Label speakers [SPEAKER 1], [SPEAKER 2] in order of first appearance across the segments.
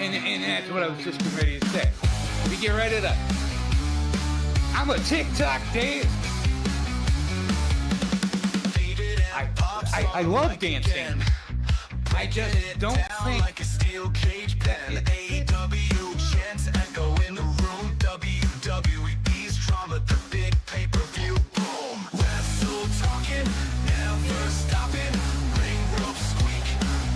[SPEAKER 1] And that's what I was just getting ready to say. We get right it up. I'm a TikTok dance. I love dancing. I just don't think
[SPEAKER 2] like a steel cage pen. AEW chants echo in the room. WWE's drama, the big pay-per-view. Boom. Wrestle talking, never stopping. Ring rope squeak,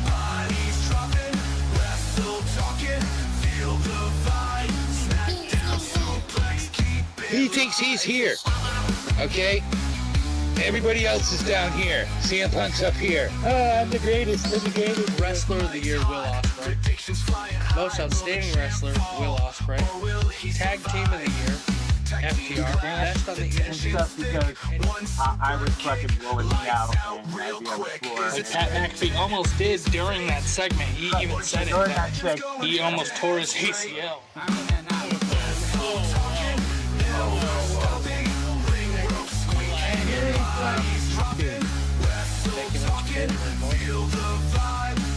[SPEAKER 2] bodies dropping. Wrestle talking, feel the vibe. Smackdown suplex, keep it.
[SPEAKER 1] he thinks he's here. Okay? Everybody else is down here. CM Punk's up here. Oh, I'm the greatest. I'm the greatest.
[SPEAKER 3] Wrestler of the Year, Will Ospreay. Most Outstanding Wrestler, Will Ospreay. Tag Team of the Year, FTR. Best on the
[SPEAKER 4] Stuff because I was fucking blowing me out and I'd be on the floor.
[SPEAKER 3] Pat McAfee almost did during that segment. He even said
[SPEAKER 4] During
[SPEAKER 3] it.
[SPEAKER 4] that segment.
[SPEAKER 3] He almost tore his ACL.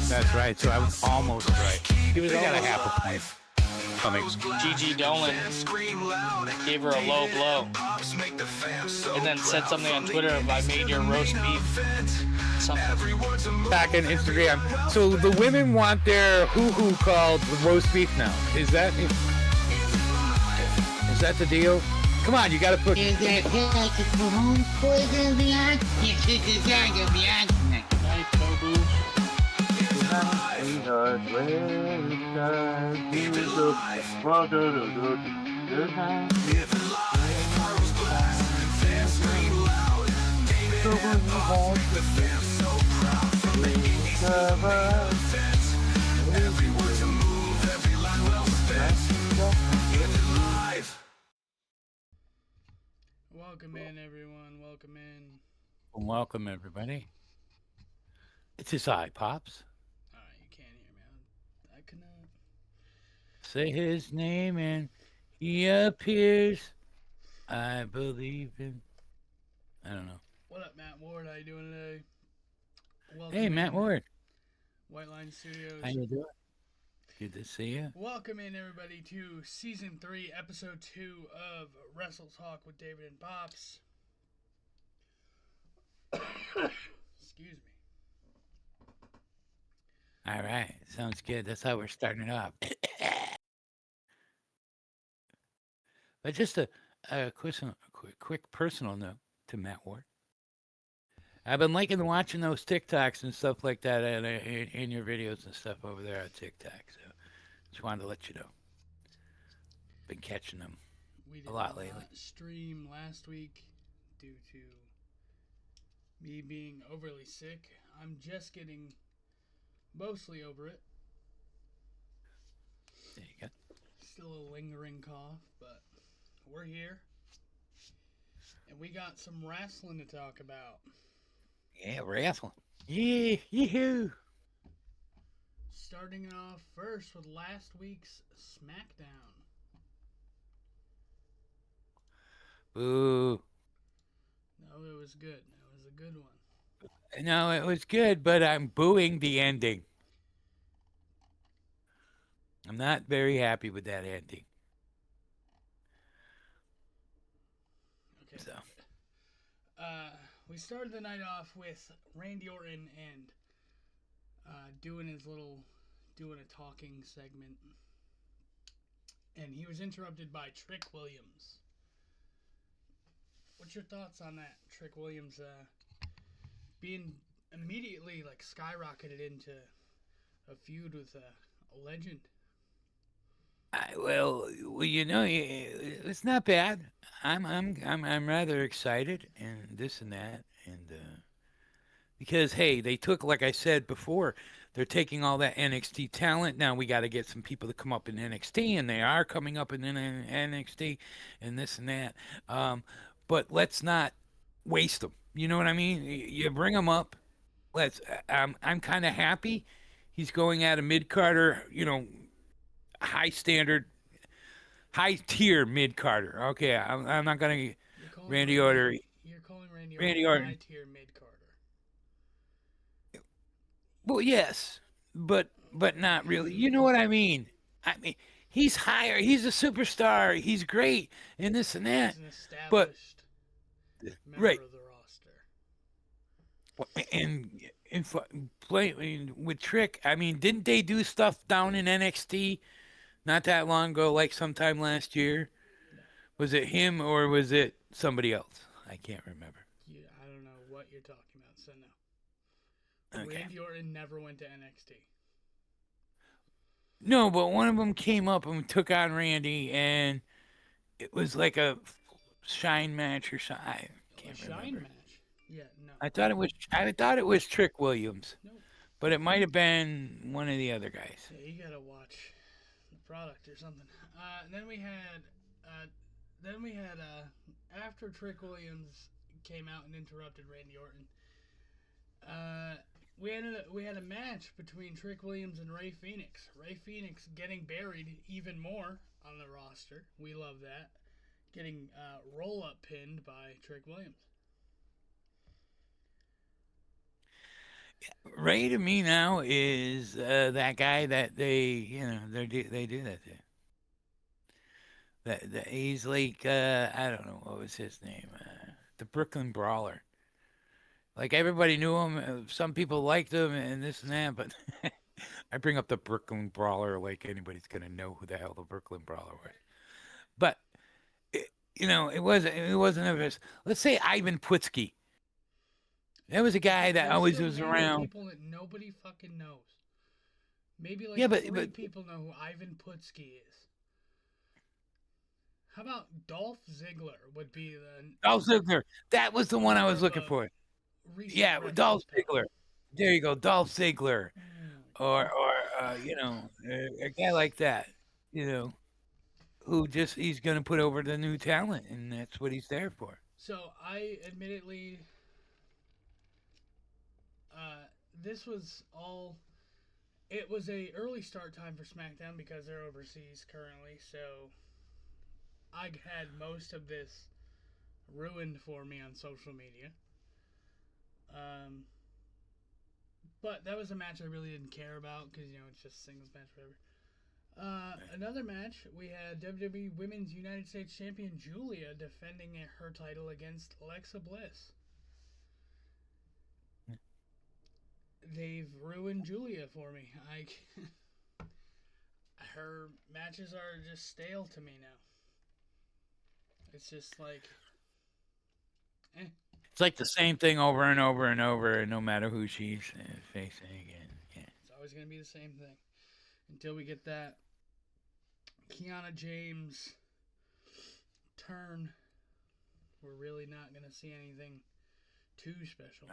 [SPEAKER 1] That's right. So I was almost right.
[SPEAKER 3] He was
[SPEAKER 1] They got a
[SPEAKER 3] almost
[SPEAKER 1] half a point coming.
[SPEAKER 3] Gigi Dolan gave her a low blow and then said something on Twitter of I made your roast beef something.
[SPEAKER 1] Back on Instagram. So the women want their hoo-hoo called roast beef now. Is that the deal? Come on, you gotta put.
[SPEAKER 3] Night, Tobu. Welcome in, everyone. Welcome in.
[SPEAKER 1] Welcome everybody. It's his eye, Pops.
[SPEAKER 3] Alright, you can't hear me. I cannot.
[SPEAKER 1] Say his name and he appears. I believe in. I don't know.
[SPEAKER 3] What up, Matt Ward? How you doing today? Welcome
[SPEAKER 1] Hey,
[SPEAKER 3] in.
[SPEAKER 1] Matt Ward.
[SPEAKER 3] White Line Studios.
[SPEAKER 1] How you doing? Good to see you.
[SPEAKER 3] Welcome in, everybody, to Season 3, Episode 2 of Wrestle Talk with David and Pops. Excuse me.
[SPEAKER 1] All right, sounds good. That's how we're starting it off. But just a quick personal note to Matt Ward. I've been liking watching those TikToks and stuff like that in your videos and stuff over there on TikTok. So just wanted to let you know. Been catching them
[SPEAKER 3] We did
[SPEAKER 1] a lot
[SPEAKER 3] not
[SPEAKER 1] lately.
[SPEAKER 3] stream last week due to me being overly sick. I'm just getting mostly over it.
[SPEAKER 1] There you go.
[SPEAKER 3] Still a lingering cough, but we're here. And we got some wrestling to talk about.
[SPEAKER 1] Yeah, wrestling. Yeah, yee-hoo.
[SPEAKER 3] Starting off first with last week's Smackdown.
[SPEAKER 1] Boo.
[SPEAKER 3] No, it was good. It was a good one.
[SPEAKER 1] No, it was good, but I'm booing the ending. I'm not very happy with that ending. So
[SPEAKER 5] We started the night off with Randy Orton and doing a talking segment, and he was interrupted by Trick Williams. What's your thoughts on that? Trick Williams being immediately like skyrocketed into a feud with a legend.
[SPEAKER 1] well, it's not bad. I'm rather excited and this and that and because hey, they took, like I said before, they're taking all that NXT talent. Now we got to get some people to come up in NXT, and they are coming up in NXT and this and that. But let's not waste them. You know what I mean? You bring them up. Let's. I'm kind of happy. He's going at a mid Carter, high standard, high tier mid Carter. Okay, I'm not gonna Randy Orton.
[SPEAKER 5] You're calling Randy
[SPEAKER 1] Randy
[SPEAKER 5] Orton
[SPEAKER 1] Orton.
[SPEAKER 5] high tier mid Carter.
[SPEAKER 1] Well, yes, but not really. You know what I mean? I mean, he's higher. He's a superstar. He's great, and this and that.
[SPEAKER 5] He's an
[SPEAKER 1] But
[SPEAKER 5] established member
[SPEAKER 1] right,
[SPEAKER 5] of the roster.
[SPEAKER 1] and play with Trick. I mean, didn't they do stuff down in NXT not that long ago, like sometime last year? Was it him or was it somebody else? I can't remember.
[SPEAKER 5] I don't know what you're talking about, so no.
[SPEAKER 1] Okay.
[SPEAKER 5] Randy Orton never went to NXT.
[SPEAKER 1] No, but one of them came up and took on Randy, and it was like a shine match or something. I can't
[SPEAKER 5] Shine
[SPEAKER 1] remember.
[SPEAKER 5] match? Yeah, no.
[SPEAKER 1] I thought it was Trick Williams,
[SPEAKER 5] Nope.
[SPEAKER 1] but it might have been one of the other guys.
[SPEAKER 5] Yeah, you gotta watch the product or something. Then we had after Trick Williams came out and interrupted Randy Orton. We had a match between Trick Williams and Ray Phoenix. Ray Phoenix getting buried even more on the roster. We love that. Getting roll up pinned by Trick Williams.
[SPEAKER 1] Ray to me now is that guy that they do that to. That he's like I don't know what was his name, the Brooklyn Brawler. Like everybody knew him. Some people liked him and this and that, but I bring up the Brooklyn Brawler like anybody's gonna know who the hell the Brooklyn Brawler was. But it wasn't of his. Let's say Ivan Putski. That was a guy that
[SPEAKER 5] There's
[SPEAKER 1] always
[SPEAKER 5] still
[SPEAKER 1] was
[SPEAKER 5] many
[SPEAKER 1] around.
[SPEAKER 5] People that nobody fucking knows. Maybe like
[SPEAKER 1] Yeah, but
[SPEAKER 5] three people know who Ivan Putski is. How about Dolph Ziggler would be the
[SPEAKER 1] Dolph Ziggler. That was the one I was looking for.
[SPEAKER 5] recent
[SPEAKER 1] Yeah,
[SPEAKER 5] reference
[SPEAKER 1] Dolph
[SPEAKER 5] pal.
[SPEAKER 1] Ziggler. There you go, Dolph Ziggler, or a guy like that, who just he's gonna put over the new talent, and that's what he's there for.
[SPEAKER 5] So I admittedly, this was all. It was a early start time for SmackDown because they're overseas currently. So I had most of this ruined for me on social media. But that was a match I really didn't care about because it's just singles match, whatever. Another match, we had WWE Women's United States Champion Julia defending her title against Alexa Bliss. They've ruined Julia for me. Her matches are just stale to me now. It's just like,
[SPEAKER 1] It's like the same thing over and over and over, and no matter who she's facing again. Yeah.
[SPEAKER 5] It's always going to be the same thing. Until we get that Kiana James turn, we're really not going to see anything too special.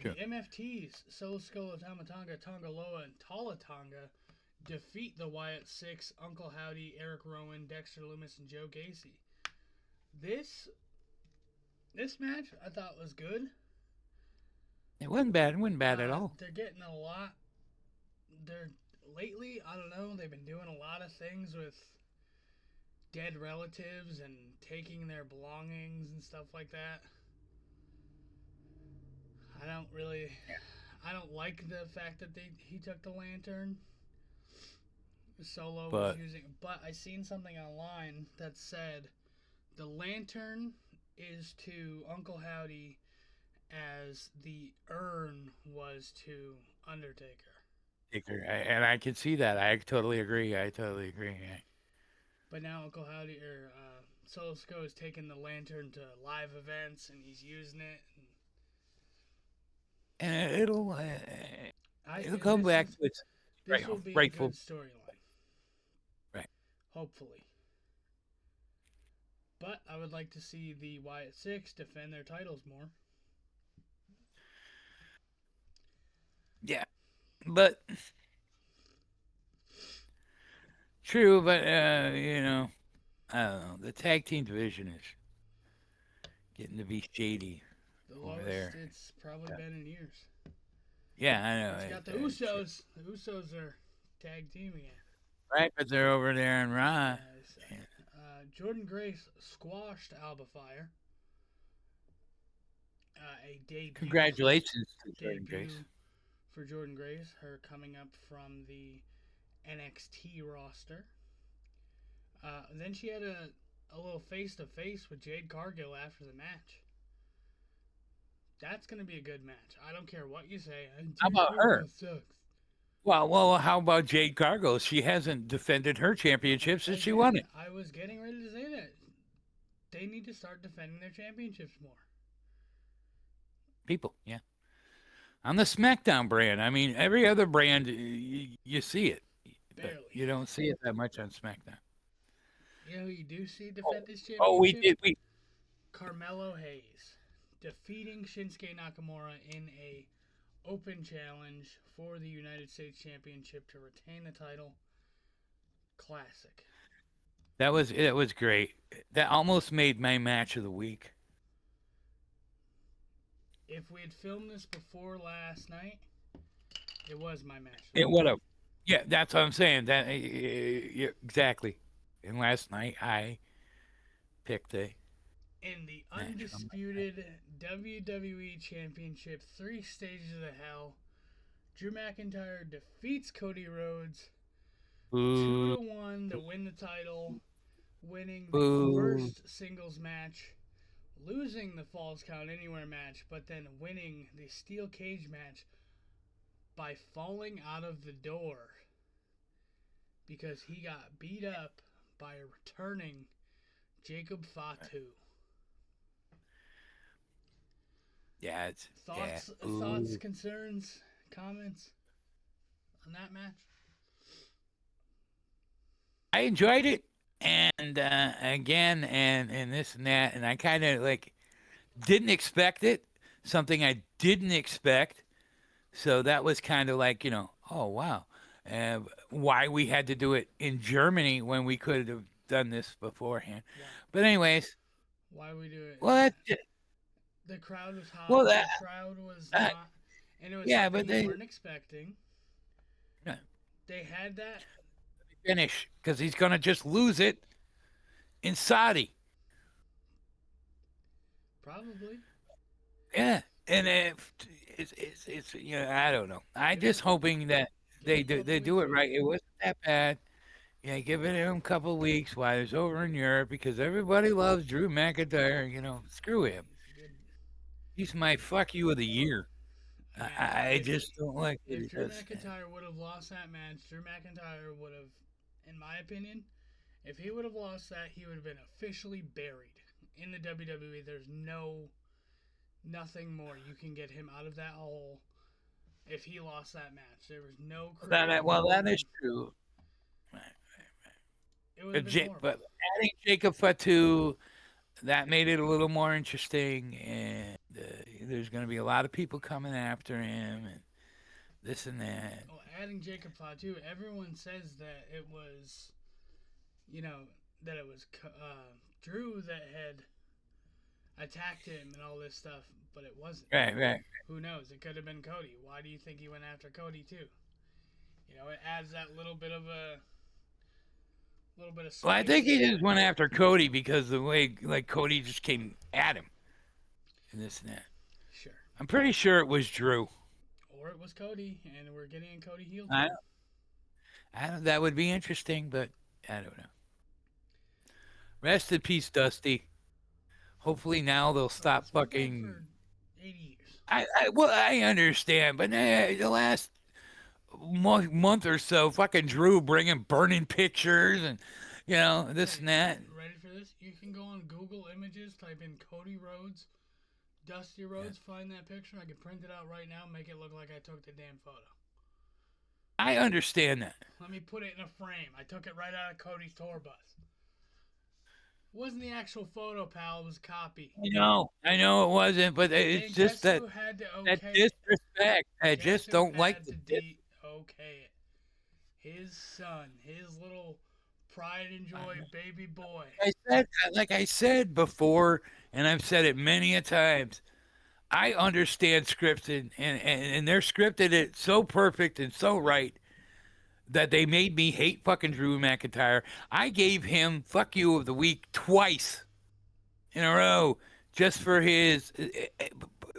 [SPEAKER 1] Sure.
[SPEAKER 5] The MFTs, Solo Sikoa, Tamatanga, Tonga Loa, and Tala Tonga defeat the Wyatt Six, Uncle Howdy, Eric Rowan, Dexter Lumis, and Joe Gacy. This match I thought was good.
[SPEAKER 1] It wasn't bad. It wasn't bad at all.
[SPEAKER 5] They're getting a lot. Lately, I don't know, they've been doing a lot of things with dead relatives and taking their belongings and stuff like that. I don't like the fact that he took the lantern. Solo was using, but I seen something online that said The lantern is to Uncle Howdy as the urn was to Undertaker.
[SPEAKER 1] And I can see that. I totally agree. Yeah.
[SPEAKER 5] But now Uncle Howdy Solo Sikoa has taken the lantern to live events and he's using it.
[SPEAKER 1] And it'll
[SPEAKER 5] It'll
[SPEAKER 1] come back to its
[SPEAKER 5] This will be
[SPEAKER 1] rightful.
[SPEAKER 5] a good storyline.
[SPEAKER 1] Right.
[SPEAKER 5] Hopefully. But I would like to see the Wyatt Six defend their titles more.
[SPEAKER 1] Yeah, but true. But you know, I don't know. The tag team division is getting to be shady
[SPEAKER 5] The
[SPEAKER 1] over
[SPEAKER 5] lowest
[SPEAKER 1] there.
[SPEAKER 5] it's probably been in years.
[SPEAKER 1] Yeah, I know.
[SPEAKER 5] It's got the Usos. The Usos are tag team again.
[SPEAKER 1] Right, but they're over there in Raw.
[SPEAKER 5] Jordan Grace squashed Alba Fire. A debut.
[SPEAKER 1] Congratulations to Jordan Grace.
[SPEAKER 5] For Jordan Grace, her coming up from the NXT roster. Then she had a little face-to-face with Jade Cargill after the match. That's going to be a good match. I don't care what you say.
[SPEAKER 1] How about her?
[SPEAKER 5] Sucks.
[SPEAKER 1] Well, how about Jade Cargill? She hasn't defended her championship since she won it.
[SPEAKER 5] I was getting ready to say that. They need to start defending their championships more.
[SPEAKER 1] People, yeah. On the Smackdown brand, I mean, every other brand, you see it.
[SPEAKER 5] Barely.
[SPEAKER 1] But you don't see it that much on SmackDown.
[SPEAKER 5] You know who you do see defend this championship?
[SPEAKER 1] Oh, we did.
[SPEAKER 5] Carmelo Hayes defeating Shinsuke Nakamura in a open challenge for the United States Championship to retain the title. Classic.
[SPEAKER 1] It was great. That almost made my match of the week.
[SPEAKER 5] If we had filmed this before last night, it was my match.
[SPEAKER 1] It would have. Yeah, that's what I'm saying. That yeah, exactly. And last night I picked
[SPEAKER 5] in the undisputed WWE Championship 3 Stages of Hell. Drew McIntyre defeats Cody Rhodes 2-1 to win the title, winning the first singles match, losing the Falls Count Anywhere match, but then winning the steel cage match by falling out of the door because he got beat up by a returning Jacob Fatu.
[SPEAKER 1] Yeah, it's
[SPEAKER 5] Thoughts, concerns, comments on that match?
[SPEAKER 1] I enjoyed it, and again, and this and that, and I kind of like didn't expect it. Something I didn't expect. So that was kind of like, oh wow, why we had to do it in Germany when we could have done this beforehand. Yeah. But anyways,
[SPEAKER 5] why we do it?
[SPEAKER 1] Well,
[SPEAKER 5] the crowd was hot.
[SPEAKER 1] Well,
[SPEAKER 5] the crowd was not, and it was something they weren't expecting.
[SPEAKER 1] Yeah.
[SPEAKER 5] They had that.
[SPEAKER 1] Finish, because he's gonna just lose it in Saudi.
[SPEAKER 5] Probably.
[SPEAKER 1] Yeah, and it's I don't know. I'm just hoping that they do it right. It wasn't that bad. Yeah, give it him a couple of weeks while he's over in Europe because everybody loves Drew McIntyre. Screw him. He's my fuck you of the year. I just don't like it.
[SPEAKER 5] If Drew McIntyre would have lost that match, Drew McIntyre would have, in my opinion, if he would have lost that, he would have been officially buried in the WWE. There's nothing more. You can get him out of that hole if he lost that match. There was no...
[SPEAKER 1] that is true. But adding Jacob Fatu, that made it a little more interesting, and there's going to be a lot of people coming after him, and this and that.
[SPEAKER 5] Well, adding Jacob Fatu, everyone says that it was, Drew that had attacked him and all this stuff, but it wasn't.
[SPEAKER 1] Right.
[SPEAKER 5] Who knows? It could have been Cody. Why do you think he went after Cody too? It adds that little bit of spice.
[SPEAKER 1] Well, I think he just went after Cody because the way Cody just came at him and this and that.
[SPEAKER 5] Sure.
[SPEAKER 1] I'm pretty sure it was Drew.
[SPEAKER 5] Or it was Cody, and we're getting a Cody heel.
[SPEAKER 1] I don't. That would be interesting, but I don't know. Rest in peace, Dusty. Hopefully now they'll stop
[SPEAKER 5] It's been dead
[SPEAKER 1] fucking.
[SPEAKER 5] for 80 years.
[SPEAKER 1] Well, I understand, but the last month or so, fucking Drew bringing burning pictures and this and that.
[SPEAKER 5] Ready for this? You can go on Google Images, type in Cody Rhodes, Dusty Rhodes, find that picture. I can print it out right now, make it look like I took the damn photo.
[SPEAKER 1] I understand that.
[SPEAKER 5] Let me put it in a frame. I took it right out of Cody's tour bus. It wasn't the actual photo, pal. It was a copy.
[SPEAKER 1] I know it wasn't, but it's
[SPEAKER 5] And
[SPEAKER 1] just
[SPEAKER 5] guess
[SPEAKER 1] that
[SPEAKER 5] who had to
[SPEAKER 1] that
[SPEAKER 5] okay it?
[SPEAKER 1] disrespect. I
[SPEAKER 5] Guess
[SPEAKER 1] just
[SPEAKER 5] who
[SPEAKER 1] don't like
[SPEAKER 5] had
[SPEAKER 1] the
[SPEAKER 5] to okay it? His son, his little pride and joy baby boy.
[SPEAKER 1] like I said before, and I've said it many a times. I understand scripted, and they're scripted it so perfect and so right that they made me hate fucking Drew McIntyre. I gave him fuck you of the week twice in a row just for his,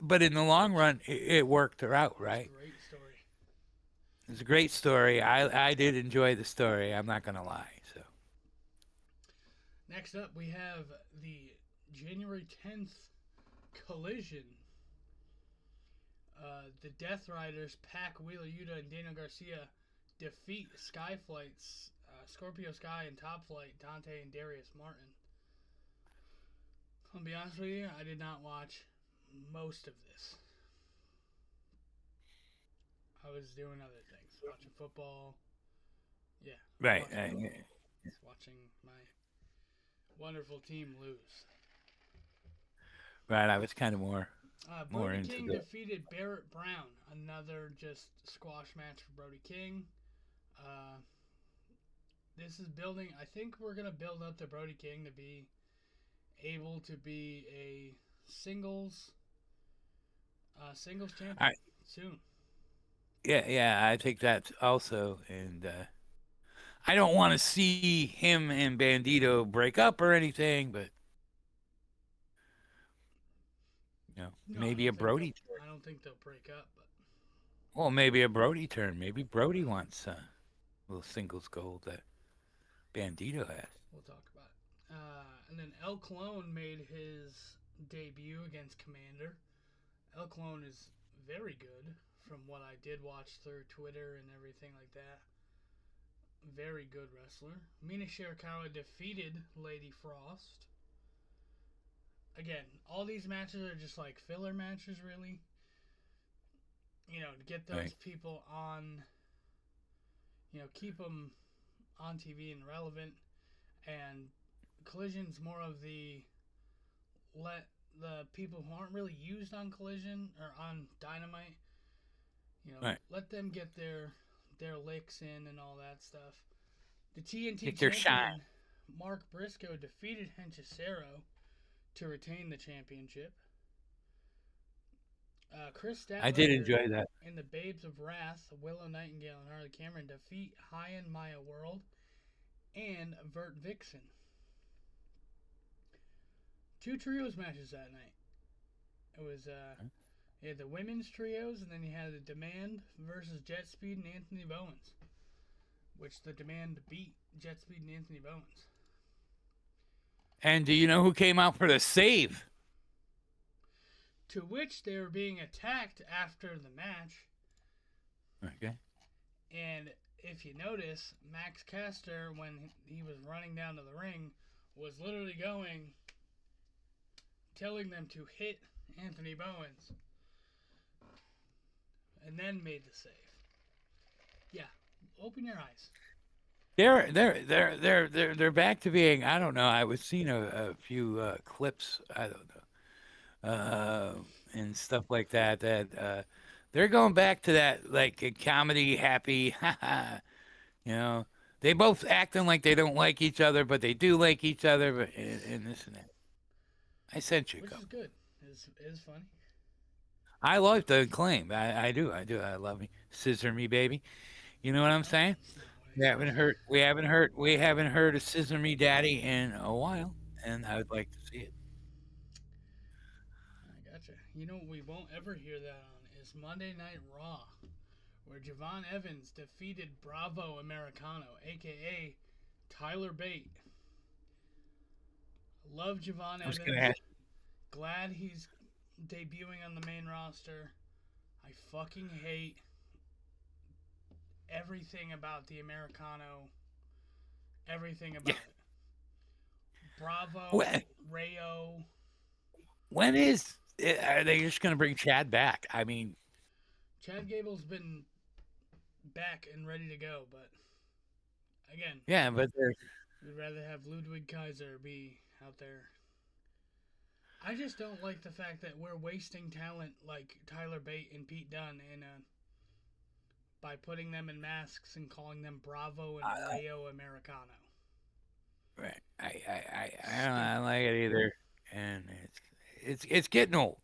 [SPEAKER 1] but in the long run, it worked her out, right?
[SPEAKER 5] Great story.
[SPEAKER 1] It's a great story. I did enjoy the story. I'm not gonna lie. So
[SPEAKER 5] Next up, we have the January 10th Collision. The Death Riders, Pac, Wheeler Yuta, and Daniel Garcia defeat Skyflight's Scorpio Sky and Top Flight, Dante and Darius Martin. I'll be honest with you, I did not watch most of this. I was doing other things, watching football. Yeah.
[SPEAKER 1] right,
[SPEAKER 5] Watching my wonderful team lose.
[SPEAKER 1] right. I was kind of more
[SPEAKER 5] Brody
[SPEAKER 1] into
[SPEAKER 5] King
[SPEAKER 1] the.
[SPEAKER 5] defeated Barrett Brown. Another just squash match for Brody King. This is building. I think we're gonna build up to Brody King to be able to be a singles champion soon.
[SPEAKER 1] Yeah. I think that's also, and I don't want to see him and Bandito break up or anything, but
[SPEAKER 5] No,
[SPEAKER 1] maybe a Brody turn.
[SPEAKER 5] I don't think they'll break up, but
[SPEAKER 1] Well, maybe a Brody turn. Maybe Brody wants a little singles gold that Bandito has.
[SPEAKER 5] we'll talk about it. And then El Clone made his debut against Commander. El Clone is very good from what I did watch through Twitter and everything like that. Very good wrestler. Mina Shirakawa defeated Lady Frost. Again, all these matches are just like filler matches, really. To get those people on, keep them on TV and relevant. And Collision's more of the let the people who aren't really used on Collision or on Dynamite, let them get their licks in and all that stuff. The TNT
[SPEAKER 1] Get their
[SPEAKER 5] champion,
[SPEAKER 1] shine.
[SPEAKER 5] Mark Briscoe, defeated Hechicero to retain the championship. Chris Statlander
[SPEAKER 1] I did enjoy that.
[SPEAKER 5] and the Babes of Wrath, Willow Nightingale and Harley Cameron, defeat High and Maya World and Vert Vixen. 2 trios matches that night. It was you had the women's trios, and then you had the Demand versus Jet Speed and Anthony Bowens, which the Demand beat Jet Speed and Anthony Bowens.
[SPEAKER 1] And do you know who came out for the save?
[SPEAKER 5] To which they were being attacked after the match.
[SPEAKER 1] Okay.
[SPEAKER 5] And if you notice, Max Caster, when he was running down to the ring, was literally telling them to hit Anthony Bowens, and then made the save. Yeah, open your eyes.
[SPEAKER 1] They're back to being. I don't know. I was seeing a few clips. I don't know, and stuff like that. They're going back to that like a comedy, happy. They both acting like they don't like each other, but they do like each other. But and this and that. I sent you.
[SPEAKER 5] Which is good. It's funny.
[SPEAKER 1] I love the Acclaim. I do. I love me. Scissor me, baby. You know what I'm saying? We haven't heard a Scissor Me Daddy in a while, and I would like to see it.
[SPEAKER 5] I gotcha. You know what we won't ever hear that on is Monday Night Raw, where Javon Evans defeated Bravo Americano, a.k.a. Tyler Bate. Love Javon
[SPEAKER 1] I was gonna
[SPEAKER 5] Evans.
[SPEAKER 1] ask.
[SPEAKER 5] Glad he's debuting on the main roster. I fucking hate everything about the Americano. Everything about
[SPEAKER 1] Yeah.
[SPEAKER 5] it. Bravo,
[SPEAKER 1] When,
[SPEAKER 5] Rayo.
[SPEAKER 1] when are they just gonna bring Chad back? I mean,
[SPEAKER 5] Chad Gable's been back and ready to go, but again,
[SPEAKER 1] yeah, but they're
[SPEAKER 5] we'd rather have Ludwig Kaiser be out there. I just don't like the fact that we're wasting talent like Tyler Bate and Pete Dunne by putting them in masks and calling them Bravo and Rayo Americano.
[SPEAKER 1] right. I don't like it either, and it's getting old.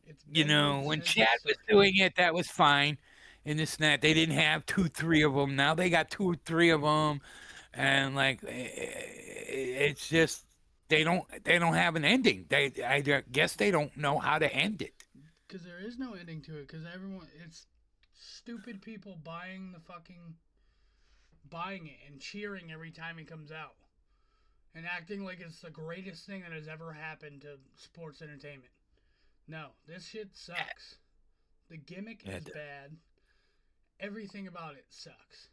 [SPEAKER 5] It's
[SPEAKER 1] You
[SPEAKER 5] been
[SPEAKER 1] know,
[SPEAKER 5] old
[SPEAKER 1] when
[SPEAKER 5] since
[SPEAKER 1] Chad
[SPEAKER 5] it
[SPEAKER 1] was
[SPEAKER 5] started.
[SPEAKER 1] doing it, that was fine. And this and that, they didn't have 2, 3 of them. Now they got 2 or 3 of them, and like it's just they don't have an ending. Guess they don't know how to end it.
[SPEAKER 5] Because there is no ending to it. Because it's stupid people buying it and cheering every time he comes out, and acting like it's the greatest thing that has ever happened to sports entertainment. No, this shit sucks. The gimmick
[SPEAKER 1] Yeah,
[SPEAKER 5] is bad. Everything about it sucks.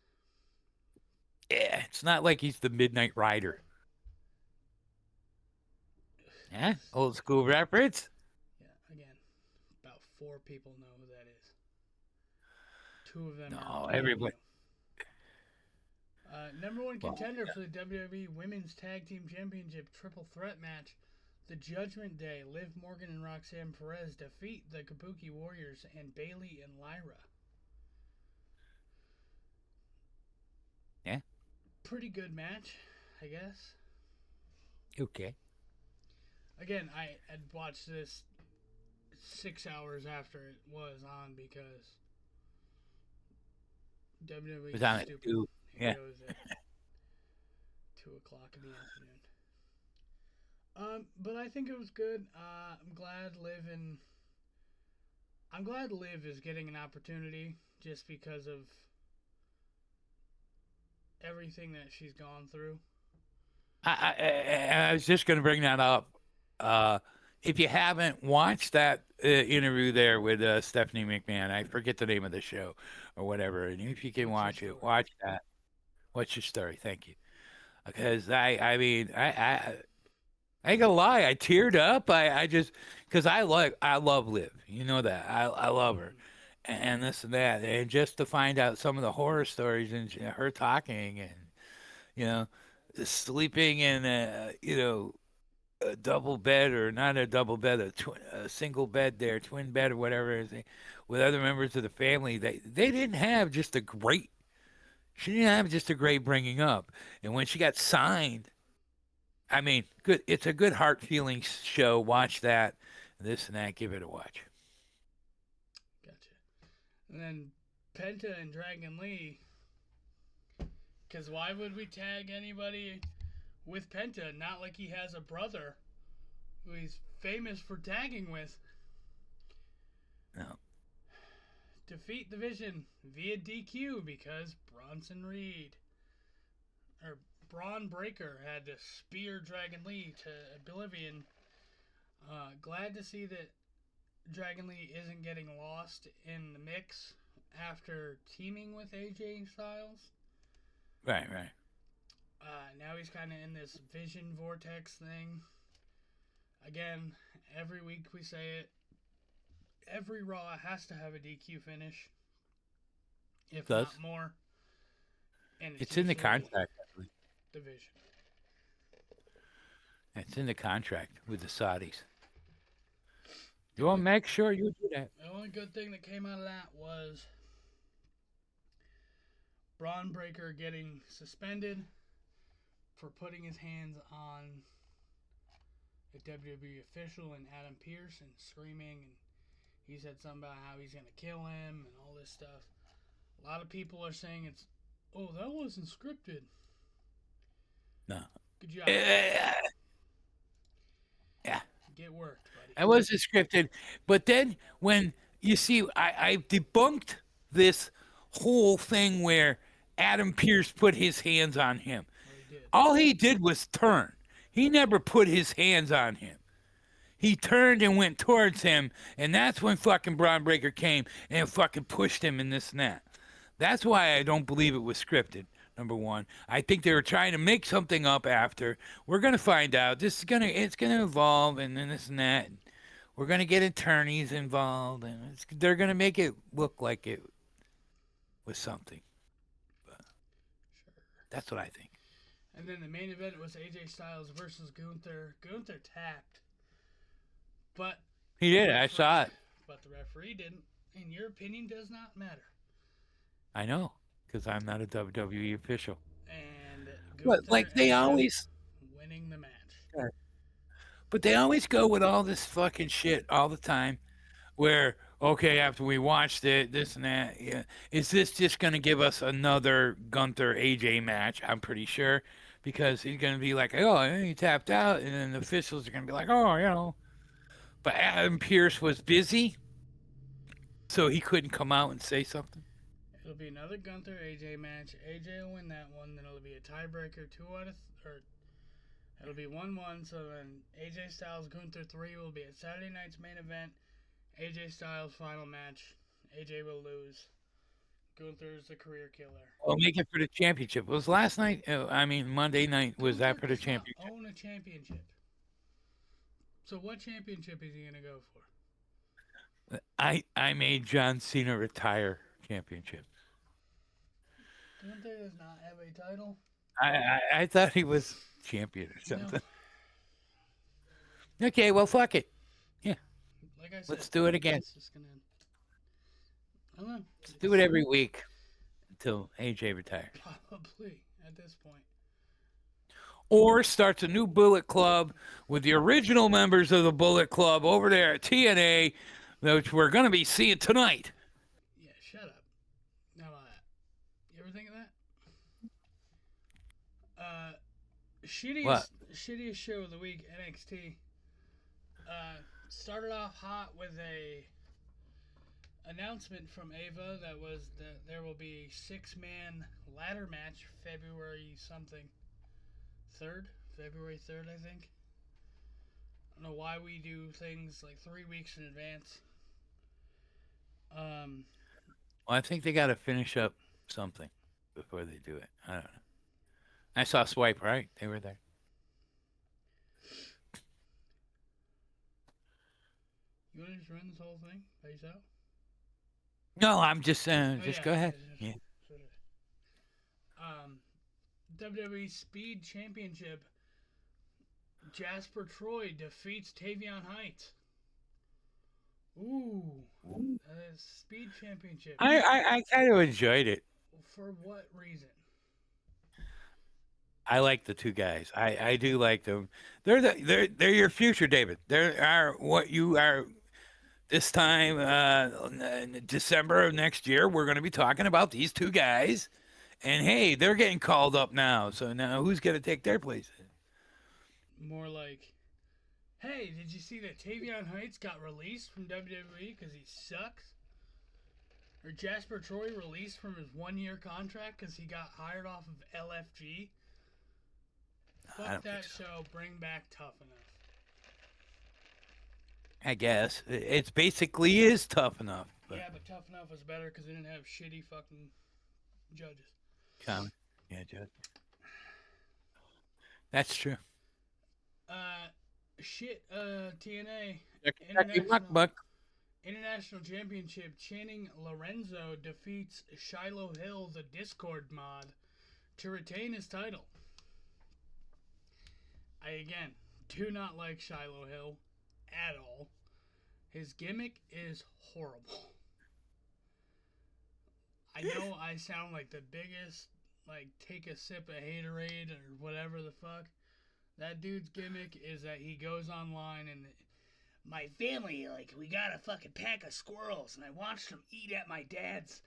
[SPEAKER 1] Yeah, it's not like he's the Midnight Rider. Yeah, old school reference.
[SPEAKER 5] Yeah, again, about 4 people know who that is. 2 of them
[SPEAKER 1] No,
[SPEAKER 5] are me and
[SPEAKER 1] everybody.
[SPEAKER 5] you. Number 1
[SPEAKER 1] Well,
[SPEAKER 5] contender for the WWE Women's Tag Team Championship Triple Threat match. The Judgment Day, Liv Morgan and Roxanne Perez defeat the Kabuki Warriors and Bayley and Lyra.
[SPEAKER 1] Yeah.
[SPEAKER 5] Pretty good match, I guess.
[SPEAKER 1] Okay.
[SPEAKER 5] Again, I had watched this 6 hours after it was on because WWE
[SPEAKER 1] It was on
[SPEAKER 5] is
[SPEAKER 1] at
[SPEAKER 5] stupid.
[SPEAKER 1] 2.
[SPEAKER 5] It
[SPEAKER 1] Yeah.
[SPEAKER 5] goes at 2 o'clock in the afternoon. But I think it was good. I'm glad Liv is getting an opportunity just because of everything that she's gone through.
[SPEAKER 1] I was just going to bring that up. If you haven't watched that interview there with Stephanie McMahon, I forget the name of the show or whatever, and if you can
[SPEAKER 5] What's Your
[SPEAKER 1] watch it,
[SPEAKER 5] Story?
[SPEAKER 1] watch that. What's your story? Thank you. Because I mean, I ain't gonna lie, I teared up. I just because I love Liv, you know that I love her, and this and that, and just to find out some of the horror stories and her talking and you know sleeping in a double bed or not a double bed, a single bed there, twin bed or whatever it is, with other members of the family. They didn't have just a great. She didn't have just a great bringing up, and when she got signed. I mean, good. It's a good heart feeling show. Watch that, this and that. Give it a watch.
[SPEAKER 5] Gotcha. And then Penta and Dragon Lee. Because why would we tag anybody with Penta? Not like he has a brother who he's famous for tagging with.
[SPEAKER 1] No.
[SPEAKER 5] Defeat the Vision via DQ because Braun Breaker had to spear Dragon Lee to oblivion. Glad to see that Dragon Lee isn't getting lost in the mix after teaming with AJ Styles.
[SPEAKER 1] Right.
[SPEAKER 5] Now he's kind of in this Vision Vortex thing. Again, every week we say it. Every Raw has to have a DQ finish, if
[SPEAKER 1] Does.
[SPEAKER 5] not more. And
[SPEAKER 1] It's in the
[SPEAKER 5] usually
[SPEAKER 1] contract. I believe.
[SPEAKER 5] The Vision.
[SPEAKER 1] It's in the contract with the Saudis. You want to make sure you do that.
[SPEAKER 5] The only good thing that came out of that was Braun Breaker getting suspended for putting his hands on a WWE official and Adam Pearce and screaming, and he said something about how he's going to kill him and all this stuff. A lot of people are saying that wasn't scripted.
[SPEAKER 1] No.
[SPEAKER 5] Good job.
[SPEAKER 1] Yeah.
[SPEAKER 5] Get worked, buddy.
[SPEAKER 1] That wasn't scripted. But then when you see, I debunked this whole thing where Adam Pearce put his hands on him.
[SPEAKER 5] Well, he did.
[SPEAKER 1] All he did was turn. He never put his hands on him. He turned and went towards him, and that's when fucking Braun Breaker came and fucking pushed him in this and that. That's why I don't believe it was scripted. Number one, I think they were trying to make something up after. We're gonna find out. It's gonna evolve, and then this and that. We're gonna get attorneys involved, and they're gonna make it look like it was something. But that's what I think.
[SPEAKER 5] And then the main event was AJ Styles versus Gunther. Gunther tapped, but
[SPEAKER 1] He did. I saw it.
[SPEAKER 5] But the referee didn't. And your opinion does not matter.
[SPEAKER 1] I know, because I'm not a WWE official.
[SPEAKER 5] And
[SPEAKER 1] But like they always,
[SPEAKER 5] winning the match.
[SPEAKER 1] but they always go with all this fucking shit all the time. Where okay, after we watched it, this and that, yeah, is this just gonna give us another Gunther AJ match? I'm pretty sure, because he's gonna be like, oh, he tapped out, and then the officials are gonna be like, oh, you know. But Adam Pearce was busy, so he couldn't come out and say something.
[SPEAKER 5] It'll be another Gunther AJ match. AJ will win that one. Then it'll be a tiebreaker, it'll be 1-1. So then AJ Styles Gunther 3 will be at Saturday night's main event. AJ Styles final match. AJ will lose. Gunther's the career killer.
[SPEAKER 1] Well, make it for the championship. It was last night. Monday night. Was that for the championship?
[SPEAKER 5] Own a championship. So what championship is he gonna go for?
[SPEAKER 1] I made John Cena retire championship.
[SPEAKER 5] Gunther does not have a title.
[SPEAKER 1] I thought he was champion or something. No. Okay, well, fuck it. Yeah.
[SPEAKER 5] Like I said,
[SPEAKER 1] let's do it again.
[SPEAKER 5] Just gonna, I don't know.
[SPEAKER 1] Let's do it every week until AJ retires.
[SPEAKER 5] Probably at this point.
[SPEAKER 1] Or starts a new Bullet Club with the original members of the Bullet Club over there at TNA, which we're going to be seeing tonight.
[SPEAKER 5] Yeah, shut up. How about that? You ever think of that? Shittiest show of the week, NXT. Started off hot with a announcement from Ava that was that there will be a 6-man ladder match February 3rd, I think. I don't know why we do things like 3 weeks in advance.
[SPEAKER 1] Well, I think they got to finish up something before they do it. I don't know. I saw Swipe Right. They were there.
[SPEAKER 5] You want to just run this whole thing by yourself?
[SPEAKER 1] No, I'm just saying. Go ahead. Yeah.
[SPEAKER 5] WWE Speed Championship. Jasper Troy defeats Tavion Heights. Ooh. Speed Championship.
[SPEAKER 1] I kind of enjoyed it.
[SPEAKER 5] For what reason?
[SPEAKER 1] I like the two guys. I do like them. They're your future, David. They are what you are. This time, in December of next year, we're going to be talking about these two guys. And hey, they're getting called up now. So now who's going to take their place?
[SPEAKER 5] More like, hey, did you see that Tavion Heights got released from WWE because he sucks? Or Jasper Troy released from his 1-year contract because he got hired off of LFG? Fuck that show. Bring back Tough Enough.
[SPEAKER 1] I guess it's basically is Tough Enough. But...
[SPEAKER 5] Yeah, but Tough Enough was better because they didn't have shitty fucking judges.
[SPEAKER 1] Yeah, judge. That's true.
[SPEAKER 5] TNA International Championship. Channing Lorenzo defeats Shiloh Hill, the Discord mod, to retain his title. I again do not like Shiloh Hill at all. His gimmick is horrible. I know I sound like the biggest, like, take a sip of haterade or whatever the fuck. That dude's gimmick is that he goes online and my family, like, we got a fucking pack of squirrels and I watched them eat at my dad's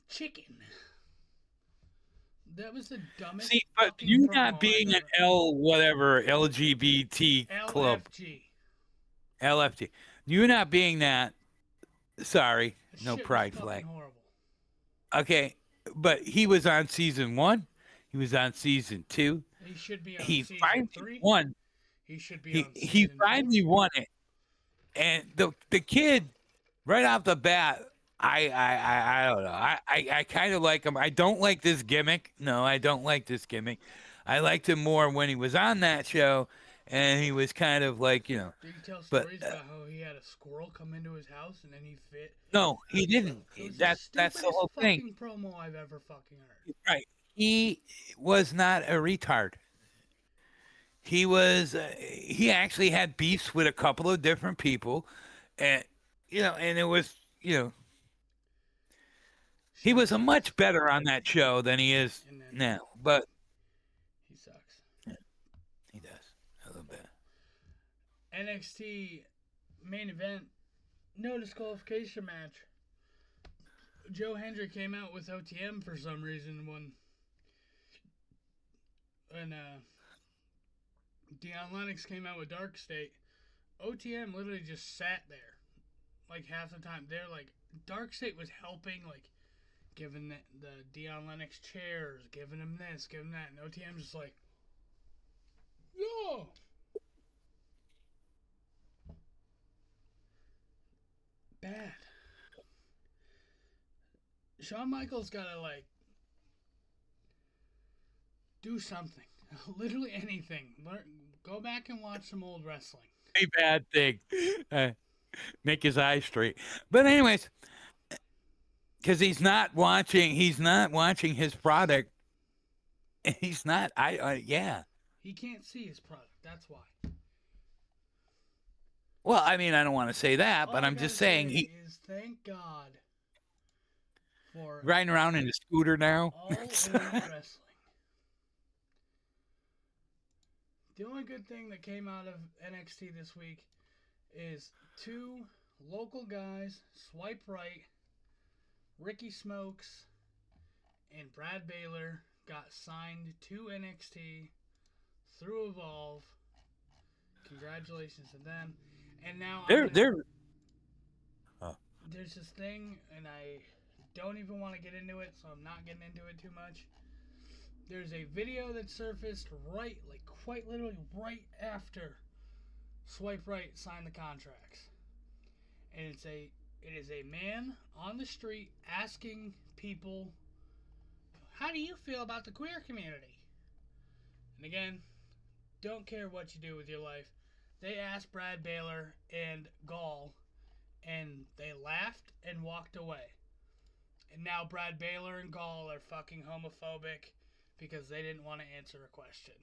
[SPEAKER 5] chicken. That was the dumbest.
[SPEAKER 1] See, but you not being an LGBT club. LFG. You not being that. Sorry, no pride flag.
[SPEAKER 5] Horrible.
[SPEAKER 1] Okay, but he was on season 1. He was on season 2.
[SPEAKER 5] He should be on
[SPEAKER 1] he
[SPEAKER 5] season
[SPEAKER 1] finally
[SPEAKER 5] 3.
[SPEAKER 1] won.
[SPEAKER 5] He should be
[SPEAKER 1] He
[SPEAKER 5] on
[SPEAKER 1] he
[SPEAKER 5] season 4.
[SPEAKER 1] finally won it, and the kid right off the bat. I don't know. I kind of like him. I don't like this gimmick. No, I don't like this gimmick. I liked him more when he was on that show, and he was kind of like, you know.
[SPEAKER 5] Did he tell
[SPEAKER 1] But
[SPEAKER 5] stories about how he had a squirrel come into his house and then he fit?
[SPEAKER 1] no, he didn't.
[SPEAKER 5] It was
[SPEAKER 1] That's
[SPEAKER 5] the
[SPEAKER 1] the
[SPEAKER 5] stupidest
[SPEAKER 1] whole thing.
[SPEAKER 5] fucking promo I've ever fucking heard.
[SPEAKER 1] Right. He was not a retard. He was. He actually had beefs with a couple of different people, and and it was, he was a much better on that show than he is
[SPEAKER 5] And then
[SPEAKER 1] now. But
[SPEAKER 5] he sucks.
[SPEAKER 1] he does a little bit.
[SPEAKER 5] NXT main event, no disqualification match. Joe Hendry came out with OTM for some reason when Deion Lennox came out with Dark State. OTM literally just sat there like half the time. They're like, Dark State was helping, like giving the Deion Lennox chairs, giving him this, giving that, and OTM just like, yo. Bad. Shawn Michaels gotta like do something. Literally anything. Go back and watch some old wrestling.
[SPEAKER 1] A bad thing. Make his eyes straight. But anyways, because he's not watching his product. He's not. Yeah.
[SPEAKER 5] He can't see his product. That's why.
[SPEAKER 1] Well, I mean, I don't want to say that,
[SPEAKER 5] All
[SPEAKER 1] but
[SPEAKER 5] I
[SPEAKER 1] I'm
[SPEAKER 5] gotta
[SPEAKER 1] just saying
[SPEAKER 5] say is thank God for
[SPEAKER 1] riding around in a scooter now.
[SPEAKER 5] all elite wrestling. The only good thing that came out of NXT this week is 2 local guys, Swipe Right, Ricky Smokes, and Brad Baylor got signed to NXT through Evolve. Congratulations to them. And now
[SPEAKER 1] They're
[SPEAKER 5] there's this thing, and I don't even want to get into it, so I'm not getting into it too much. There's a video that surfaced quite literally right after Swipe Right signed the contracts. And it is a man on the street asking people, how do you feel about the queer community? And again, don't care what you do with your life. They asked Brad Baylor and Gall, and they laughed and walked away. And now Brad Baylor and Gall are fucking homophobic because they didn't want to answer a question.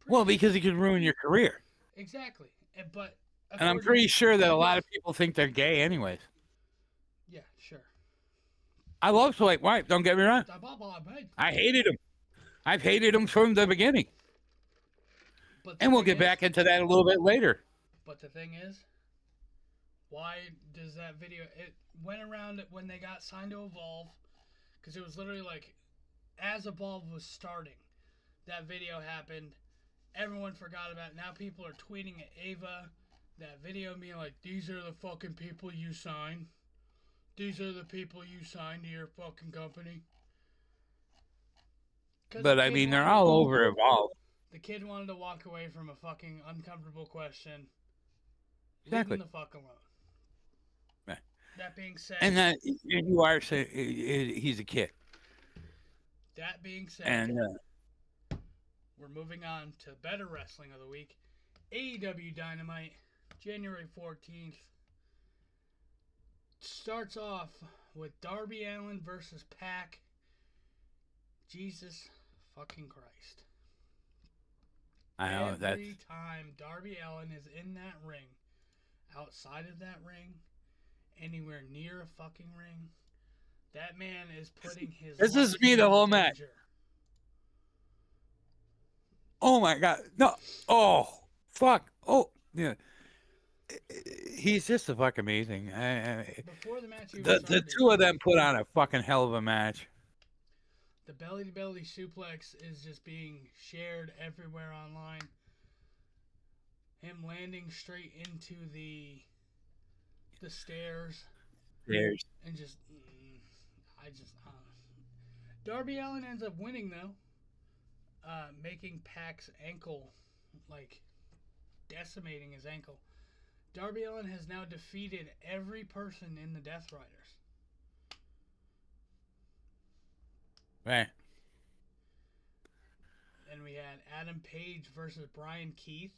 [SPEAKER 1] well, because it could ruin your career.
[SPEAKER 5] Exactly. But
[SPEAKER 1] And I'm pretty sure that a lot of people think they're gay anyways.
[SPEAKER 5] Yeah, sure.
[SPEAKER 1] I love Swipe Right, don't get me wrong. I hated him. I've hated him from the beginning. And we'll get back into that a little bit later.
[SPEAKER 5] But the thing is, why does that video... It went around when they got signed to Evolve, because it was literally like, as Evolve was starting, that video happened. Everyone forgot about it. Now people are tweeting at Ava that video, being like, these are the fucking people you signed. These are the people you signed to your fucking company.
[SPEAKER 1] But I mean, they're all over Evolve.
[SPEAKER 5] The kid wanted to walk away from a fucking uncomfortable question.
[SPEAKER 1] Exactly.
[SPEAKER 5] Leave him the fuck alone.
[SPEAKER 1] Right.
[SPEAKER 5] That being said...
[SPEAKER 1] And that you are saying he's a kid.
[SPEAKER 5] That being said...
[SPEAKER 1] And
[SPEAKER 5] we're moving on to better wrestling of the week. AEW Dynamite, January 14th. Starts off with Darby Allin versus Pac. Jesus fucking Christ.
[SPEAKER 1] I know
[SPEAKER 5] Every time Darby Allin is in that ring, outside of that ring, anywhere near a fucking ring, that man is putting his...
[SPEAKER 1] This is me the whole match. Oh my God. No. Oh, fuck. Oh, yeah. He's just a fuck amazing.
[SPEAKER 5] Before the match,
[SPEAKER 1] the two of them put on a fucking hell of a match.
[SPEAKER 5] The belly-to-belly suplex is just being shared everywhere online. Him landing straight into the stairs. And just... Darby Allin ends up winning, though. making Pac's ankle, like, decimating his ankle. Darby Allin has now defeated every person in the Death Riders.
[SPEAKER 1] Right.
[SPEAKER 5] Then we had Adam Page versus Brian Keith.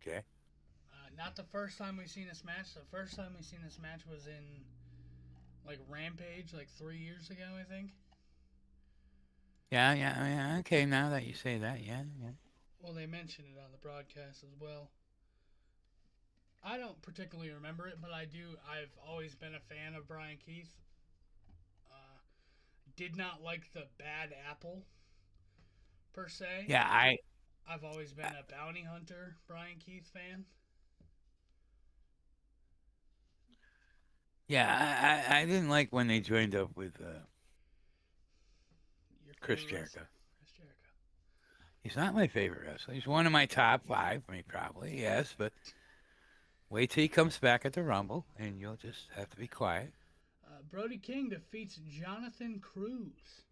[SPEAKER 1] Okay.
[SPEAKER 5] Not the first time we've seen this match. The first time we've seen this match was in, like, Rampage, like 3 years ago, I think.
[SPEAKER 1] Yeah. Okay, now that you say that, yeah.
[SPEAKER 5] Well, they mentioned it on the broadcast as well. I don't particularly remember it, but I do. I've always been a fan of Brian Keith. Did not like the Bad Apple, per se.
[SPEAKER 1] Yeah,
[SPEAKER 5] I've always been a bounty hunter Brian Keith fan.
[SPEAKER 1] Yeah, I didn't like when they joined up with
[SPEAKER 5] Your
[SPEAKER 1] Chris
[SPEAKER 5] favorite
[SPEAKER 1] Jericho.
[SPEAKER 5] wrestler, Chris Jericho.
[SPEAKER 1] He's not my favorite wrestler. He's one of my top 5, I mean, probably, yes, but wait till he comes back at the Rumble, and you'll just have to be quiet.
[SPEAKER 5] Brody King defeats Jonathan Cruz.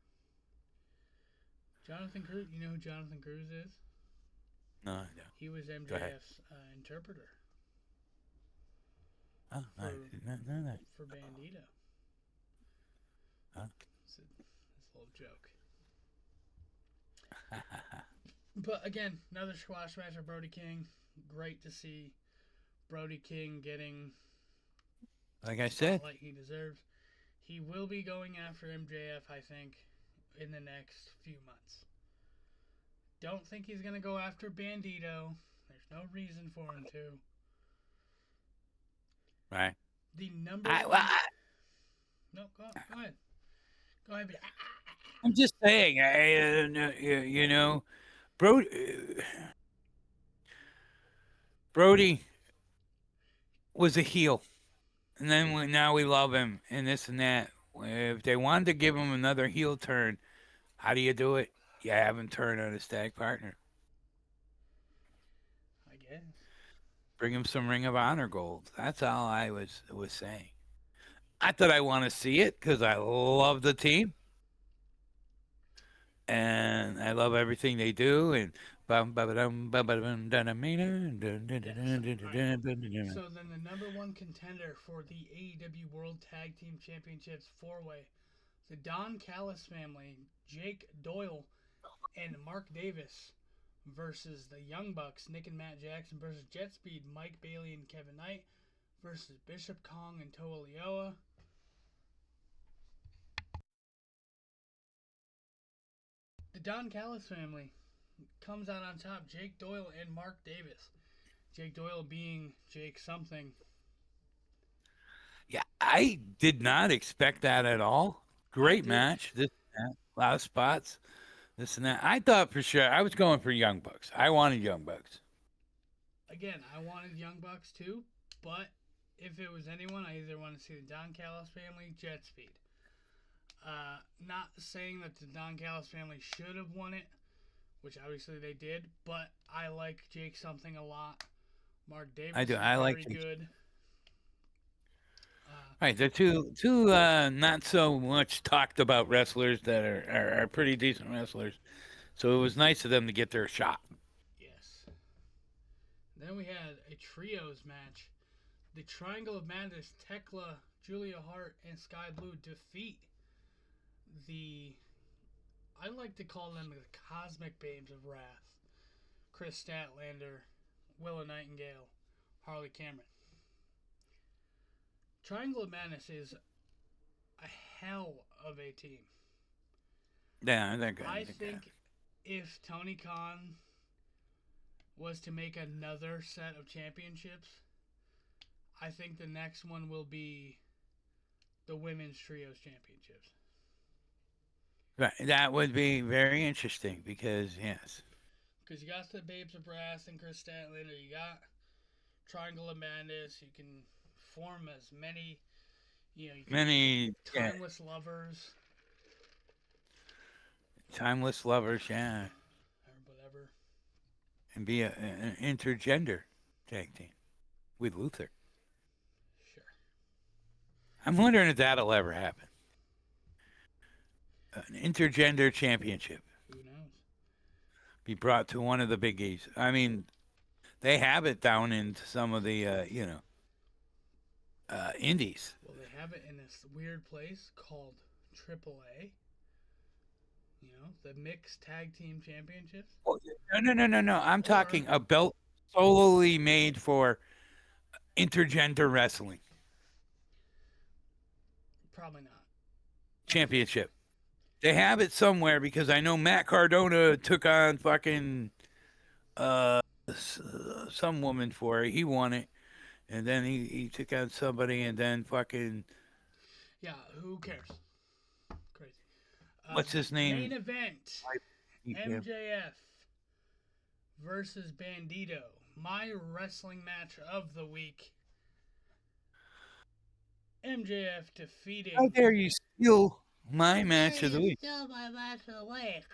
[SPEAKER 5] Jonathan Cruz, you know who Jonathan Cruz is?
[SPEAKER 1] No, I don't.
[SPEAKER 5] He was
[SPEAKER 1] ahead.
[SPEAKER 5] MJF's interpreter
[SPEAKER 1] Oh, I did not know that.
[SPEAKER 5] for Bandito.
[SPEAKER 1] Huh?
[SPEAKER 5] It's a little joke. But again, another squash match of Brody King. Great to see Brody King getting
[SPEAKER 1] Like I said,
[SPEAKER 5] like he deserves. He will be going after MJF, I think, in the next few months. Don't think he's going to go after Bandito. There's no reason for him to.
[SPEAKER 1] right?
[SPEAKER 5] The number No, go ahead. Go ahead.
[SPEAKER 1] I'm just saying, you know, Brody was a heel, and then now we love him and this and that. If they wanted to give him another heel turn, how do you do it? You have him turn on his tag partner.
[SPEAKER 5] I guess.
[SPEAKER 1] Bring him some Ring of Honor gold. That's all I was saying. Not that I want to see it, because I love the team. And I love everything they do. And
[SPEAKER 5] So then the number one contender for the AEW World Tag Team Championships 4-way, the Don Callis family, Jake Doyle and Mark Davis versus the Young Bucks, Nick and Matt Jackson versus Jet Speed, Mike Bailey and Kevin Knight versus Bishop Kong and Toa Lioa. The Don Callis family comes out on top, Jake Doyle and Mark Davis. Jake Doyle being Jake something.
[SPEAKER 1] yeah, I did not expect that at all. Great match. This and that. A lot of spots. This and that. I thought for sure I was going for Young Bucks. I wanted Young Bucks.
[SPEAKER 5] Again, I wanted Young Bucks too, but if it was anyone, I either want to see the Don Callis family, Jet Speed. Not saying that the Don Callis family should have won it, which obviously they did, but I like Jake something a lot. Mark Davis
[SPEAKER 1] I do.
[SPEAKER 5] is
[SPEAKER 1] I like
[SPEAKER 5] very
[SPEAKER 1] Jake.
[SPEAKER 5] good.
[SPEAKER 1] Right, they're two not so much talked about wrestlers that are pretty decent wrestlers. So it was nice of them to get their shot.
[SPEAKER 5] Yes. Then we had a trios match. The Triangle of Madness, Tekla, Julia Hart, and Sky Blue defeat the, I like to call them the Cosmic Babes of Wrath. Chris Statlander, Willow Nightingale, Harley Cameron. Triangle of Madness is a hell of a team.
[SPEAKER 1] Yeah, they're good.
[SPEAKER 5] I
[SPEAKER 1] They're
[SPEAKER 5] think
[SPEAKER 1] good.
[SPEAKER 5] if Tony Khan was to make another set of championships, I think the next one will be the Women's Trios Championships.
[SPEAKER 1] Right, that would be very interesting because yes,
[SPEAKER 5] Because you got the Babes of Brass and Chris Statlander, you got Triangle of Madness, you can form as many, you can
[SPEAKER 1] many
[SPEAKER 5] timeless lovers
[SPEAKER 1] timeless lovers, yeah,
[SPEAKER 5] or whatever.
[SPEAKER 1] and be an intergender tag team with Luther.
[SPEAKER 5] Sure.
[SPEAKER 1] I'm wondering if that'll ever happen. An intergender championship. be brought to one of the biggies. I mean, they have it down in some of the indies.
[SPEAKER 5] Well, they have it in this weird place called AAA. You know, the Mixed Tag Team Championships.
[SPEAKER 1] No. I'm talking a belt solely made for intergender wrestling
[SPEAKER 5] Probably not.
[SPEAKER 1] championship. They have it somewhere because I know Matt Cardona took on fucking some woman for it. He won it, and then he took on somebody, and then fucking
[SPEAKER 5] Yeah, who cares? Crazy.
[SPEAKER 1] What's his name?
[SPEAKER 5] Main event. MJF versus Bandito. My wrestling match of the week. MJF defeating.
[SPEAKER 1] How dare you steal my match of the week?
[SPEAKER 5] Still my match of the week.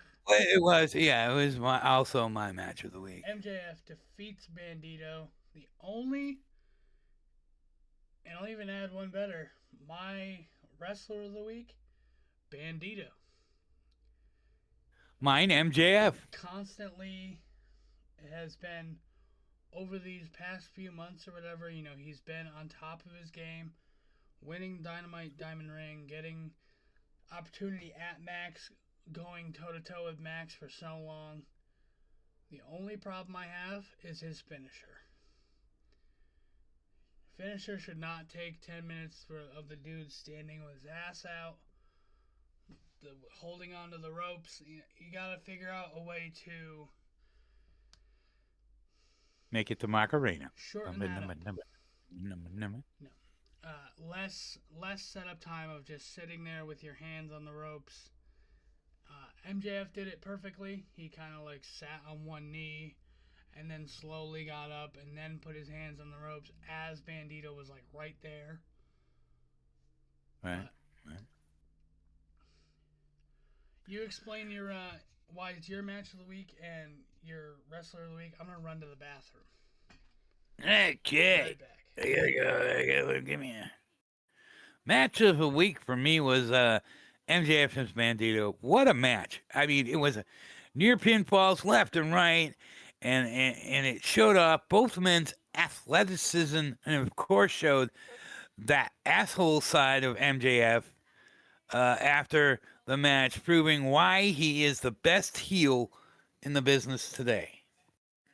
[SPEAKER 1] Well, it was also my match of the week.
[SPEAKER 5] MJF defeats Bandito. The only, and I'll even add one better, my wrestler of the week, Bandito.
[SPEAKER 1] Mine, MJF.
[SPEAKER 5] Constantly has been, over these past few months or whatever, you know, he's been on top of his game, winning Dynamite Diamond Ring, getting opportunity at Max, going toe-to-toe with Max for so long. The only problem I have is his finisher. Finisher should not take 10 minutes of the dude standing with his ass out, holding onto the ropes. You gotta figure out a way to
[SPEAKER 1] make it to Macarena.
[SPEAKER 5] Shorten that up. Less setup time of just sitting there with your hands on the ropes. MJF did it perfectly. He kind of like sat on one knee and then slowly got up and then put his hands on the ropes as Bandito was like right there.
[SPEAKER 1] Right.
[SPEAKER 5] You explain your why it's your match of the week and your wrestler of the week. I'm gonna run to the bathroom.
[SPEAKER 1] Okay.
[SPEAKER 5] Right back.
[SPEAKER 1] I gotta give me a match of the week for me was MJF vs. Bandito. What a match! I mean, it was near pinfalls left and right, and it showed off both men's athleticism, and of course showed that asshole side of MJF after the match, proving why he is the best heel in the business today.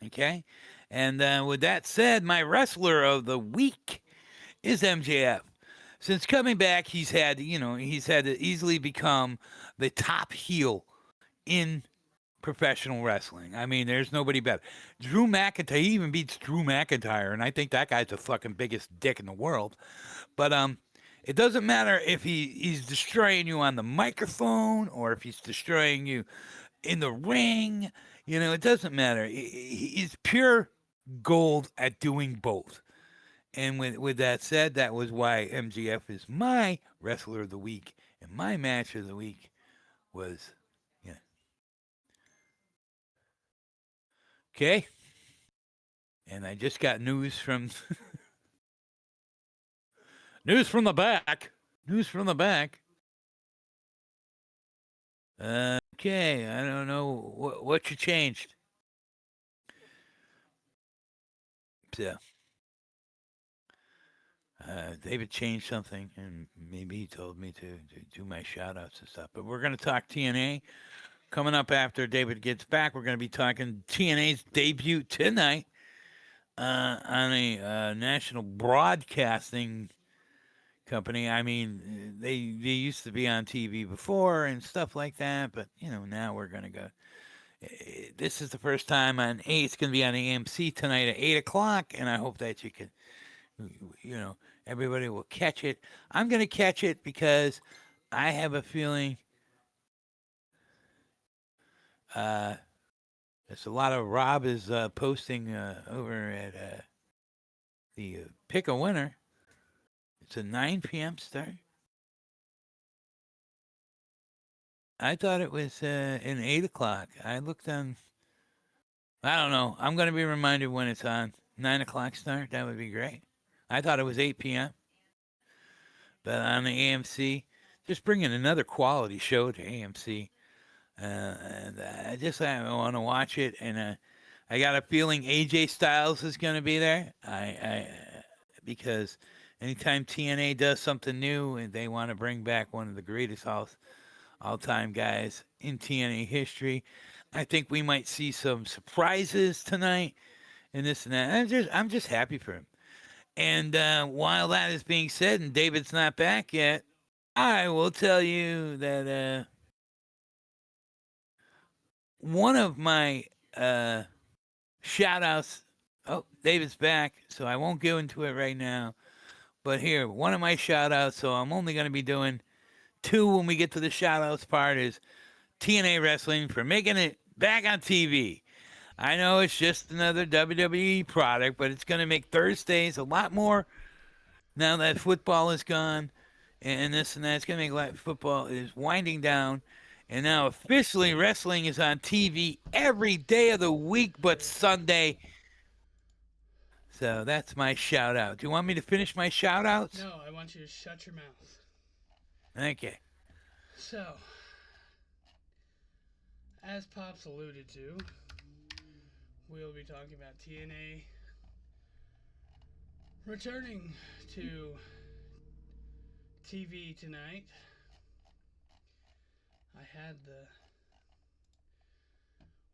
[SPEAKER 1] Okay? And with that said, my wrestler of the week is MJF. Since coming back, he's had to easily become the top heel in professional wrestling. I mean, there's nobody better. Drew McIntyre, he even beats Drew McIntyre, and I think that guy's the fucking biggest dick in the world. But it doesn't matter if he's destroying you on the microphone or if he's destroying you in the ring. You know, it doesn't matter. He's pure gold at doing both. And with that said, that was why MJF is my wrestler of the week. And my match of the week was, okay. And I just got news from news from the back. Okay, I don't know what you changed. So, David changed something, and maybe he told me to do my shout-outs and stuff. But we're going to talk TNA. Coming up after David gets back, we're going to be talking TNA's debut tonight on a national broadcasting company. I mean, they used to be on TV before and stuff like that, but, now we're going to go. This is the first time on it's going to be on AMC tonight at 8 o'clock, and I hope that you can, everybody will catch it. I'm going to catch it because I have a feeling there's a lot of Rob is posting over at the Pick a Winner. It's a 9 p.m. start. I thought it was in 8 o'clock. I looked on. I don't know. I'm going to be reminded when it's on. 9 o'clock start. That would be great. I thought it was 8 p.m. But on the AMC, just bringing another quality show to AMC. And I want to watch it, and I got a feeling AJ Styles is going to be there. Because anytime TNA does something new and they want to bring back one of the greatest all-time guys in TNA history, I think we might see some surprises tonight and this and that. I'm just happy for him. And while that is being said, and David's not back yet, I will tell you that one of my shout outs. Oh, David's back, so I won't go into it right now. But here, one of my shout outs, so I'm only going to be doing 2 when we get to the shout outs part, is TNA Wrestling for making it back on TV. I know it's just another WWE product, but it's going to make Thursdays a lot more now that football is gone and this and that. It's going to make football is winding down. And now officially wrestling is on TV every day of the week but Sunday. So that's my shout out. Do you want me to finish my shout outs?
[SPEAKER 5] No, I want you to shut your mouth.
[SPEAKER 1] Okay.
[SPEAKER 5] So, as Pops alluded to, we'll be talking about TNA returning to TV tonight.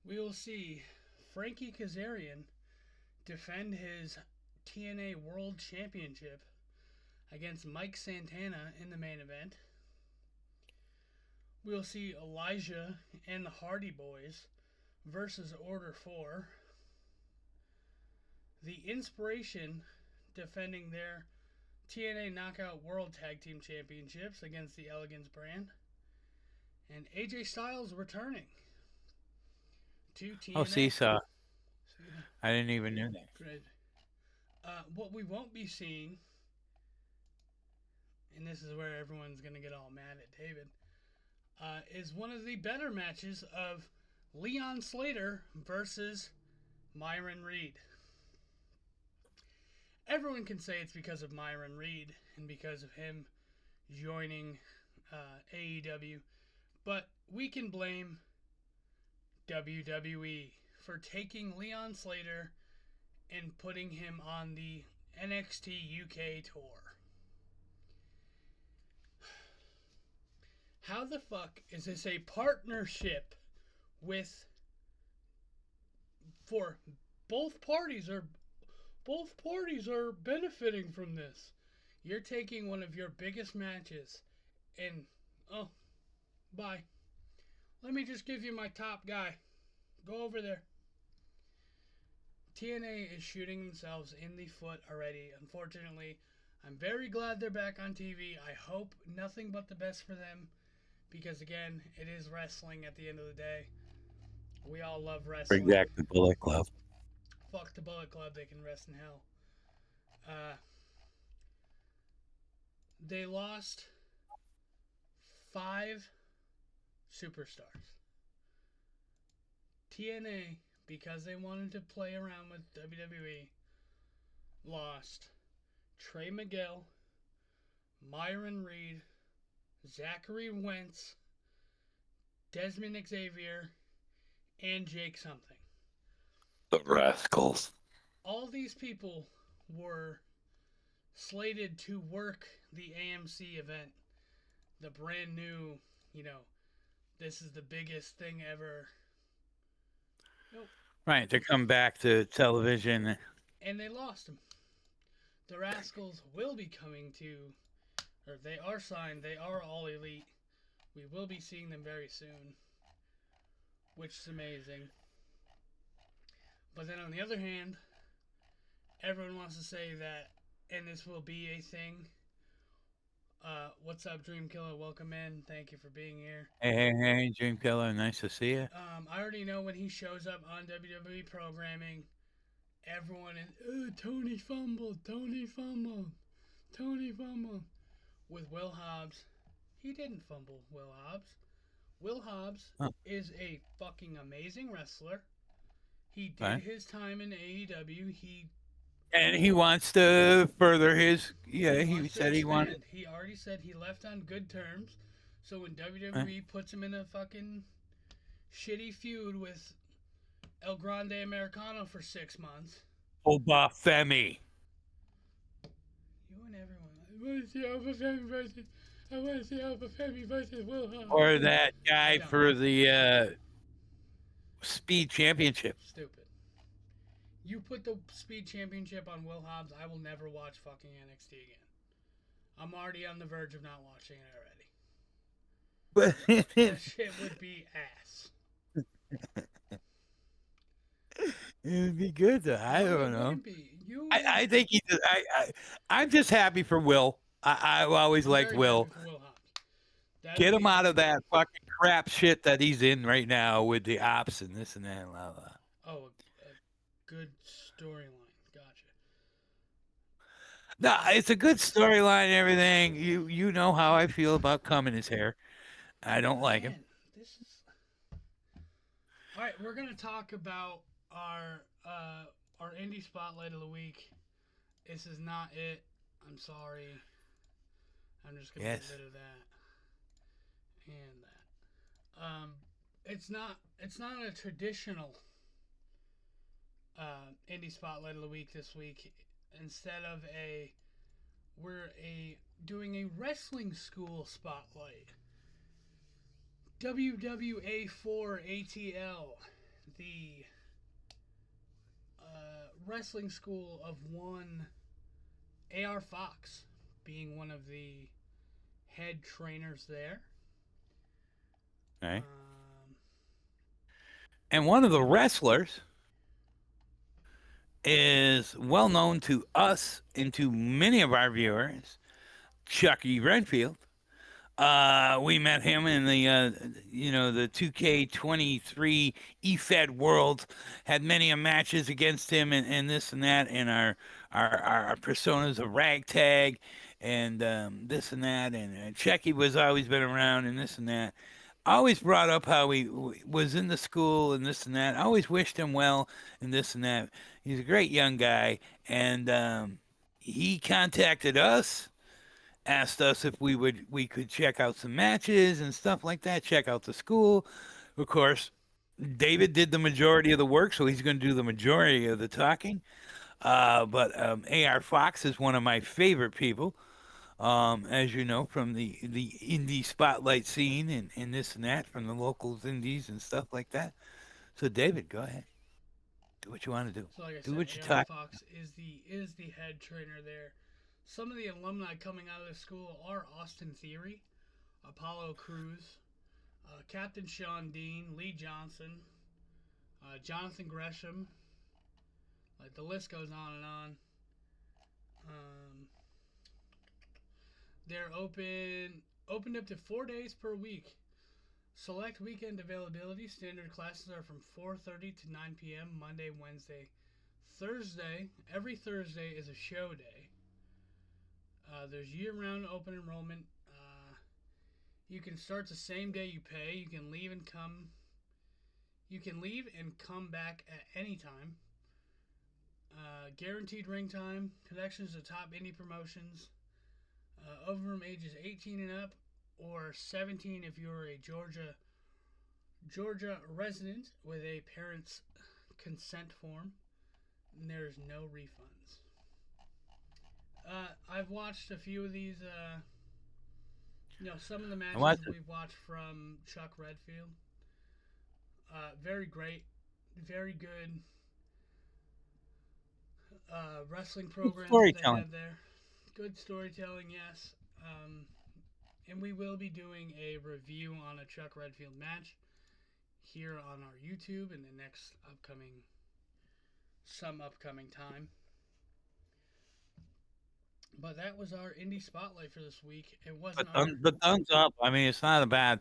[SPEAKER 5] We will see Frankie Kazarian defend his TNA World Championship against Mike Santana in the main event. We'll see Elijah and the Hardy Boys versus Order 4. The Inspiration defending their TNA Knockout World Tag Team Championships against the Elegance brand. And AJ Styles returning to TNA.
[SPEAKER 1] Oh, Seesaw. I didn't even know that.
[SPEAKER 5] Great. What we won't be seeing, and this is where everyone's going to get all mad at David, is one of the better matches of Leon Slater versus Myron Reed. Everyone can say it's because of Myron Reed and because of him joining AEW, but we can blame WWE for taking Leon Slater and putting him on the NXT UK tour. How the fuck is this a partnership for both parties are benefiting from this? You're taking one of your biggest matches and bye. Let me just give you my top guy. Go over there. TNA is shooting themselves in the foot already. Unfortunately, I'm very glad they're back on TV. I hope nothing but the best for them. Because again, it is wrestling at the end of the day. We all love wrestling.
[SPEAKER 1] Bring back the Bullet Club.
[SPEAKER 5] Fuck the Bullet Club, they can rest in hell. They lost 5 superstars. TNA, because they wanted to play around with WWE, lost Trey Miguel, Myron Reed, Zachary Wentz, Desmond Xavier, and Jake something.
[SPEAKER 1] The Rascals.
[SPEAKER 5] All these people were slated to work the AMC event. The brand new, this is the biggest thing ever. Nope.
[SPEAKER 1] Right, to come back to television.
[SPEAKER 5] And they lost them. The Rascals will be coming to, or they are signed, they are all elite. We will be seeing them very soon, which is amazing. But then on the other hand, everyone wants to say that, and this will be a thing. What's up, Dreamkiller? Welcome in. Thank you for being here.
[SPEAKER 1] Hey, Dreamkiller. Nice to see you.
[SPEAKER 5] I already know when he shows up on WWE programming, everyone is, Tony fumbled. With Will Hobbs. He didn't fumble Will Hobbs. Will Hobbs is a fucking amazing wrestler. He did his time in AEW.
[SPEAKER 1] And he wants to further his. Yeah, he said he wanted.
[SPEAKER 5] He already said he left on good terms. So when WWE puts him in a fucking shitty feud with El Grande Americano for 6 months.
[SPEAKER 1] Obafemi.
[SPEAKER 5] You and everyone. I want to see Obafemi versus. I want to see Obafemi versus Will Hobbs.
[SPEAKER 1] Or that guy
[SPEAKER 5] don't.
[SPEAKER 1] for the Speed Championship.
[SPEAKER 5] Stupid. You put the Speed Championship on Will Hobbs, I will never watch fucking NXT again. I'm already on the verge of not watching it already.
[SPEAKER 1] But
[SPEAKER 5] That shit would be ass.
[SPEAKER 1] it would be good though. I
[SPEAKER 5] No,
[SPEAKER 1] don't
[SPEAKER 5] it
[SPEAKER 1] know.
[SPEAKER 5] wouldn't be.
[SPEAKER 1] I think he. I'm just happy for Will. I've always
[SPEAKER 5] I'm
[SPEAKER 1] liked
[SPEAKER 5] very
[SPEAKER 1] Will.
[SPEAKER 5] happy for Will Hobbs. That'd
[SPEAKER 1] Get him
[SPEAKER 5] be-
[SPEAKER 1] out of that fucking crap shit that he's in right now with the ops and this and that and blah blah.
[SPEAKER 5] Oh, a good storyline. Gotcha.
[SPEAKER 1] No, it's a good storyline and everything. You know how I feel about combing his hair. I don't like him.
[SPEAKER 5] Man, this is. All right, we're gonna talk about our indie spotlight of the week. This is not it. I'm sorry. I'm just gonna
[SPEAKER 1] Yes.
[SPEAKER 5] get rid of that and that. It's not a traditional indie spotlight of the week this week. Instead of we're doing a wrestling school spotlight. WWA4 ATL, the wrestling school of one AR Fox being one of the head trainers there.
[SPEAKER 1] Okay.
[SPEAKER 5] Um,
[SPEAKER 1] And one of the wrestlers is well known to us and to many of our viewers, Chucky Redfield. We met him in the the 2K23 EFED world. Had many matches against him and this and that, and our personas of ragtag and this and that, and Chucky was always been around and this and that. I always brought up how he was in the school and this and that. I always wished him well and this and that. He's a great young guy, and he contacted us, asked us if we could check out some matches and stuff like that, check out the school. Of course, David did the majority of the work, so he's going to do the majority of the talking. But AR Fox is one of my favorite people, as you know, from the indie spotlight scene and this and that, from the locals indies and stuff like that. So David, go ahead. Do what you want to do.
[SPEAKER 5] So like I
[SPEAKER 1] Do
[SPEAKER 5] said,
[SPEAKER 1] what you
[SPEAKER 5] AR
[SPEAKER 1] talk.
[SPEAKER 5] Fox is the head trainer there. Some of the alumni coming out of the school are Austin Theory, Apollo Crews, Captain Sean Dean, Lee Johnson, Jonathan Gresham. Like the list goes on and on. They're opened up to 4 days per week. Select weekend availability. Standard classes are from 4:30 to 9 p.m. Monday, Wednesday, Thursday. Every Thursday is a show day. There's year-round open enrollment. You can start the same day you pay. You can leave and come. You can leave and come back at any time. Guaranteed ring time. Connections to top indie promotions. Over from ages 18 and up, or 17 if you're a Georgia resident with a parent's consent form. And there's no refunds. I've watched a few of these. Some of the matches we've watched from Chuck Redfield. Very great, very good wrestling programs they have there. Good storytelling, yes. And we will be doing a review on a Chuck Redfield match here on our YouTube in the next upcoming time. But that was our indie spotlight for this week. It wasn't
[SPEAKER 1] But thumbs up. I mean, it's not a bad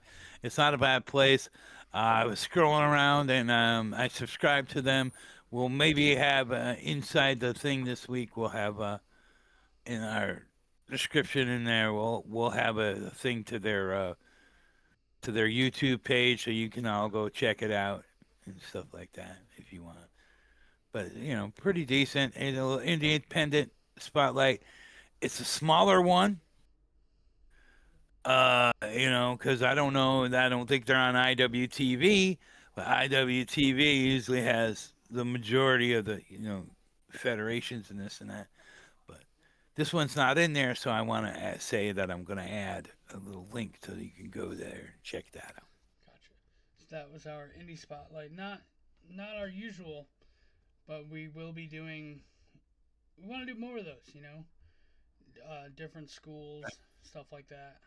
[SPEAKER 1] place. I was scrolling around and I subscribed to them. We'll maybe have inside the thing this week. We'll have in our description in there. We'll have a thing to their YouTube page, so you can all go check it out and stuff like that if you want. But pretty decent. A little independent spotlight. It's a smaller one. Because I don't think they're on IWTV, But IWTV usually has the majority of the federations and this and that. But this one's not in there, so I want to say that I'm going to add a little link so that you can go there and check that out.
[SPEAKER 5] Gotcha. So that was our indie spotlight. Not our usual, but we will be doing. We want to do more of those. Different schools, stuff like that.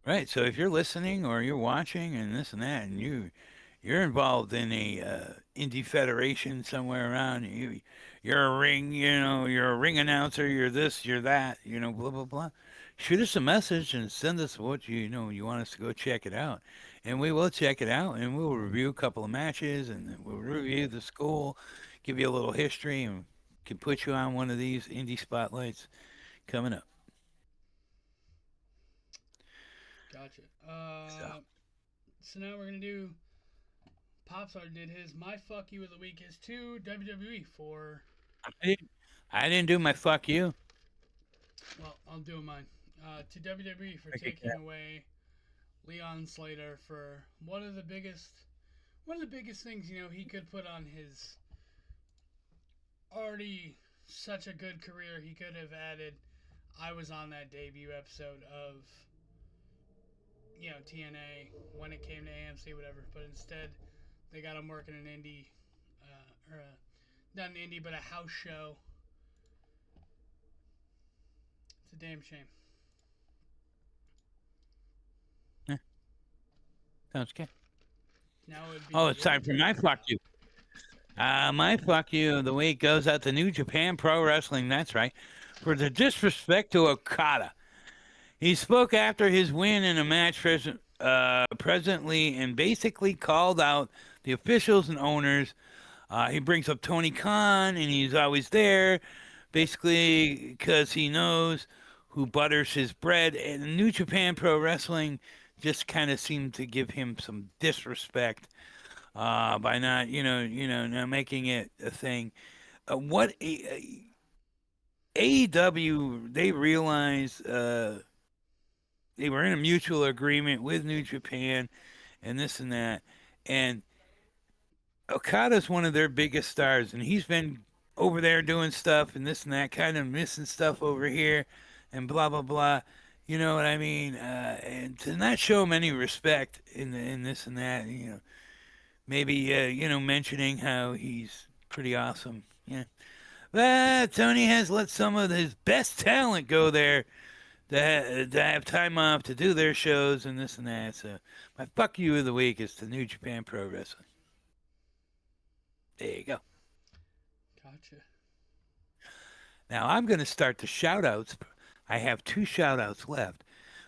[SPEAKER 1] Right. So if you're listening or you're watching and this and that, and you're involved in a indie federation somewhere around, you're a ring, you're a ring announcer, you're this, you're that, blah blah blah. Shoot us a message and send us what you want us to go check it out, and we will check it out and we'll review a couple of matches and then we'll review the school, give you a little history, and can put you on one of these indie spotlights coming up.
[SPEAKER 5] Gotcha.
[SPEAKER 1] So.
[SPEAKER 5] So now we're gonna do. Popstar did his. My fuck you of the week is to WWE for.
[SPEAKER 1] I didn't do my fuck you.
[SPEAKER 5] Well, I'll do mine. To WWE for taking away Leon Slater for one of the biggest things he could put on his already such a good career. He could have added. I was on that debut episode of TNA when it came to AMC, whatever. But instead, they got him working an indie, not an indie, but a house show. It's a damn shame.
[SPEAKER 1] Sounds good.
[SPEAKER 5] Now it would be
[SPEAKER 1] it's time for my fuck you. My fuck you of the week goes out to New Japan Pro Wrestling. That's right. For the disrespect to Okada. He spoke after his win in a match presently and basically called out the officials and owners. He brings up Tony Khan, and he's always there, basically because he knows who butters his bread. And New Japan Pro Wrestling just kind of seemed to give him some disrespect by not, not making it a thing. What AEW, they realized they were in a mutual agreement with New Japan and this and that. And Okada's one of their biggest stars, and he's been over there doing stuff and this and that, kind of missing stuff over here and blah, blah, blah. You know what I mean? And to not show him any respect in this and that, maybe, mentioning how he's pretty awesome. Yeah. But Tony has let some of his best talent go there to have time off to do their shows and this and that. So my fuck you of the week is to New Japan Pro Wrestling. There you go.
[SPEAKER 5] Gotcha.
[SPEAKER 1] Now I'm going to start the shout-outs. I have 2 shout-outs left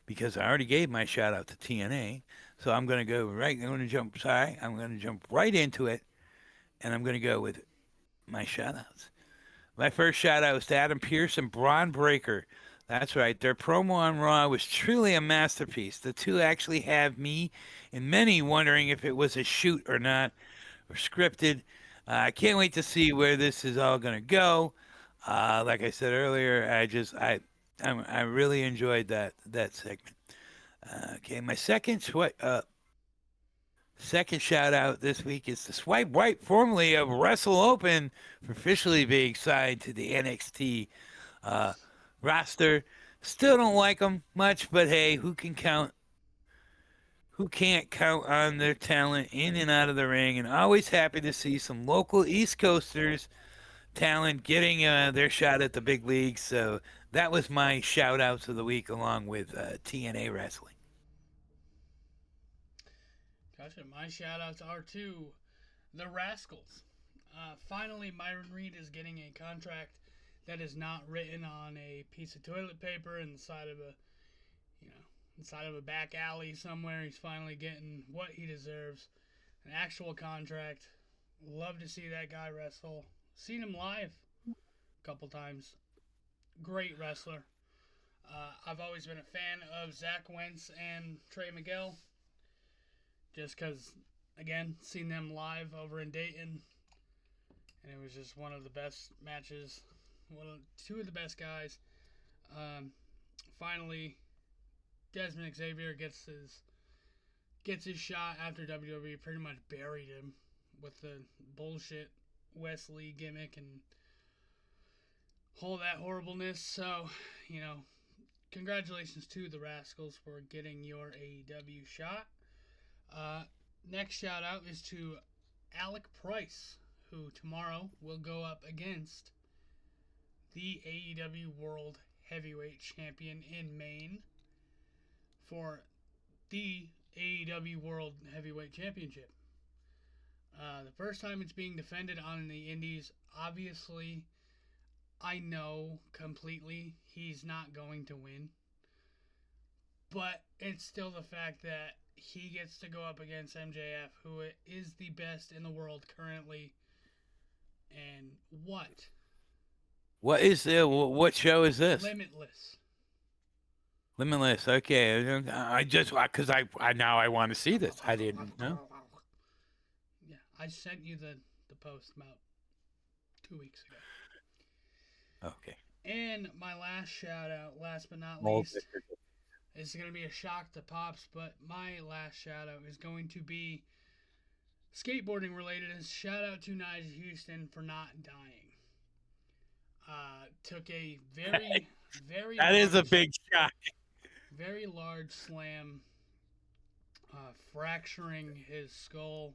[SPEAKER 1] because I already gave my shout-out to TNA. So I'm going to jump right into it, and I'm going to go with my shout-outs. My first shout-out was to Adam Pearce and Braun Breaker. That's right. Their promo on Raw was truly a masterpiece. The two actually have me and many wondering if it was a shoot or not, or scripted. I can't wait to see where this is all going to go. Like I said earlier, I really enjoyed that segment. Okay, my second shout out this week is to Swipe White, formerly of Wrestle Open, for officially being signed to the NXT roster. Still don't like them much, but hey, who can't count on their talent in and out of the ring? And always happy to see some local East Coasters talent getting their shot at the big leagues. So that was my shout outs of the week, along with TNA Wrestling.
[SPEAKER 5] Gotcha. My shout outs are to the Rascals. Finally, Myron Reed is getting a contract that is not written on a piece of toilet paper inside of a back alley somewhere. He's finally getting what he deserves, an actual contract. Love to see that guy wrestle. Seen him live a couple times. Great wrestler. I've always been a fan of Zach Wentz and Trey Miguel, just because, again, seen them live over in Dayton, and it was just one of the best matches. Two of the best guys. Finally, Desmond Xavier gets his gets his shot after WWE pretty much buried him with the bullshit Wesley gimmick and all that horribleness. So, you know, congratulations to the Rascals for getting your AEW shot. Next shout out is to Alec Price, who tomorrow will go up against the AEW World Heavyweight Champion in Maine for the AEW World Heavyweight Championship. The first time it's being defended on the Indies, obviously, I know completely he's not going to win. But it's still the fact that he gets to go up against MJF, who is the best in the world currently. And what?
[SPEAKER 1] What is the what show is this?
[SPEAKER 5] Limitless.
[SPEAKER 1] Limitless. Okay, I just because I now I want to see this. I didn't know.
[SPEAKER 5] Yeah, I sent you the post about 2 weeks ago.
[SPEAKER 1] Okay.
[SPEAKER 5] And my last shout out, last but not
[SPEAKER 1] All
[SPEAKER 5] least, is going to be a shock to Pops, but my last shout out is going to be skateboarding related. Is shout out to Nigel Houston for not dying. Took a very, very
[SPEAKER 1] That is a big shock.
[SPEAKER 5] very large slam, fracturing his skull.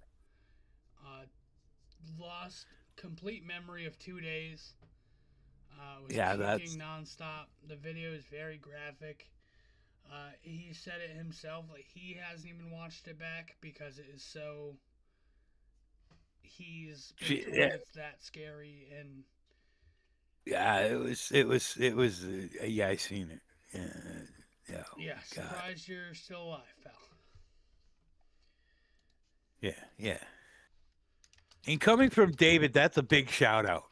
[SPEAKER 5] Lost complete memory of 2 days. Was puking nonstop. The video is very graphic. He said it himself, like he hasn't even watched it back because it is so. He's been told it's that scary and.
[SPEAKER 1] Yeah, it was. Yeah, I seen it.
[SPEAKER 5] Yeah, surprised you're still alive, pal.
[SPEAKER 1] Yeah. And coming from David, that's a big shout out.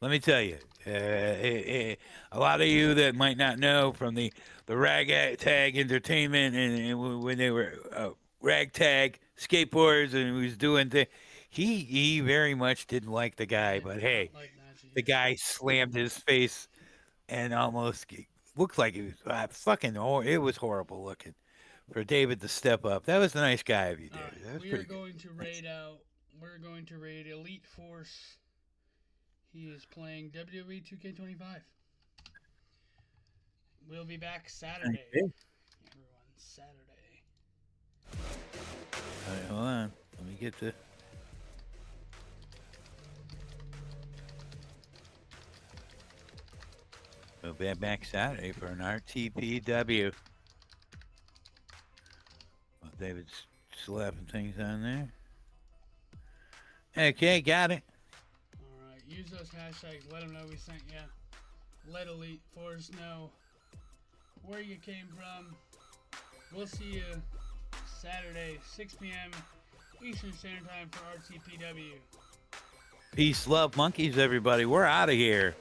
[SPEAKER 1] Let me tell you, a lot of you that might not know from the ragtag entertainment and when they were ragtag skateboarders and he was doing things, he very much didn't like the guy, but hey, the guy slammed his face and almost looked like he was it was horrible looking. For David to step up, that was a nice guy of you, David. That was
[SPEAKER 5] we are
[SPEAKER 1] pretty
[SPEAKER 5] going
[SPEAKER 1] good.
[SPEAKER 5] to raid out. We're going to raid Elite Force. He is playing WWE 2K25. We'll be back Saturday.
[SPEAKER 1] Okay.
[SPEAKER 5] Everyone, Saturday.
[SPEAKER 1] All right, hold on. Let me get the. We'll be back Saturday for an RTPW. Well, David's slapping things on there. Okay, got it.
[SPEAKER 5] Alright, use those hashtags. Let them know we sent you. Let Elite Force know where you came from. We'll see you Saturday, 6 p.m. Eastern Standard Time for RTPW.
[SPEAKER 1] Peace, love, monkeys, everybody. We're out of here.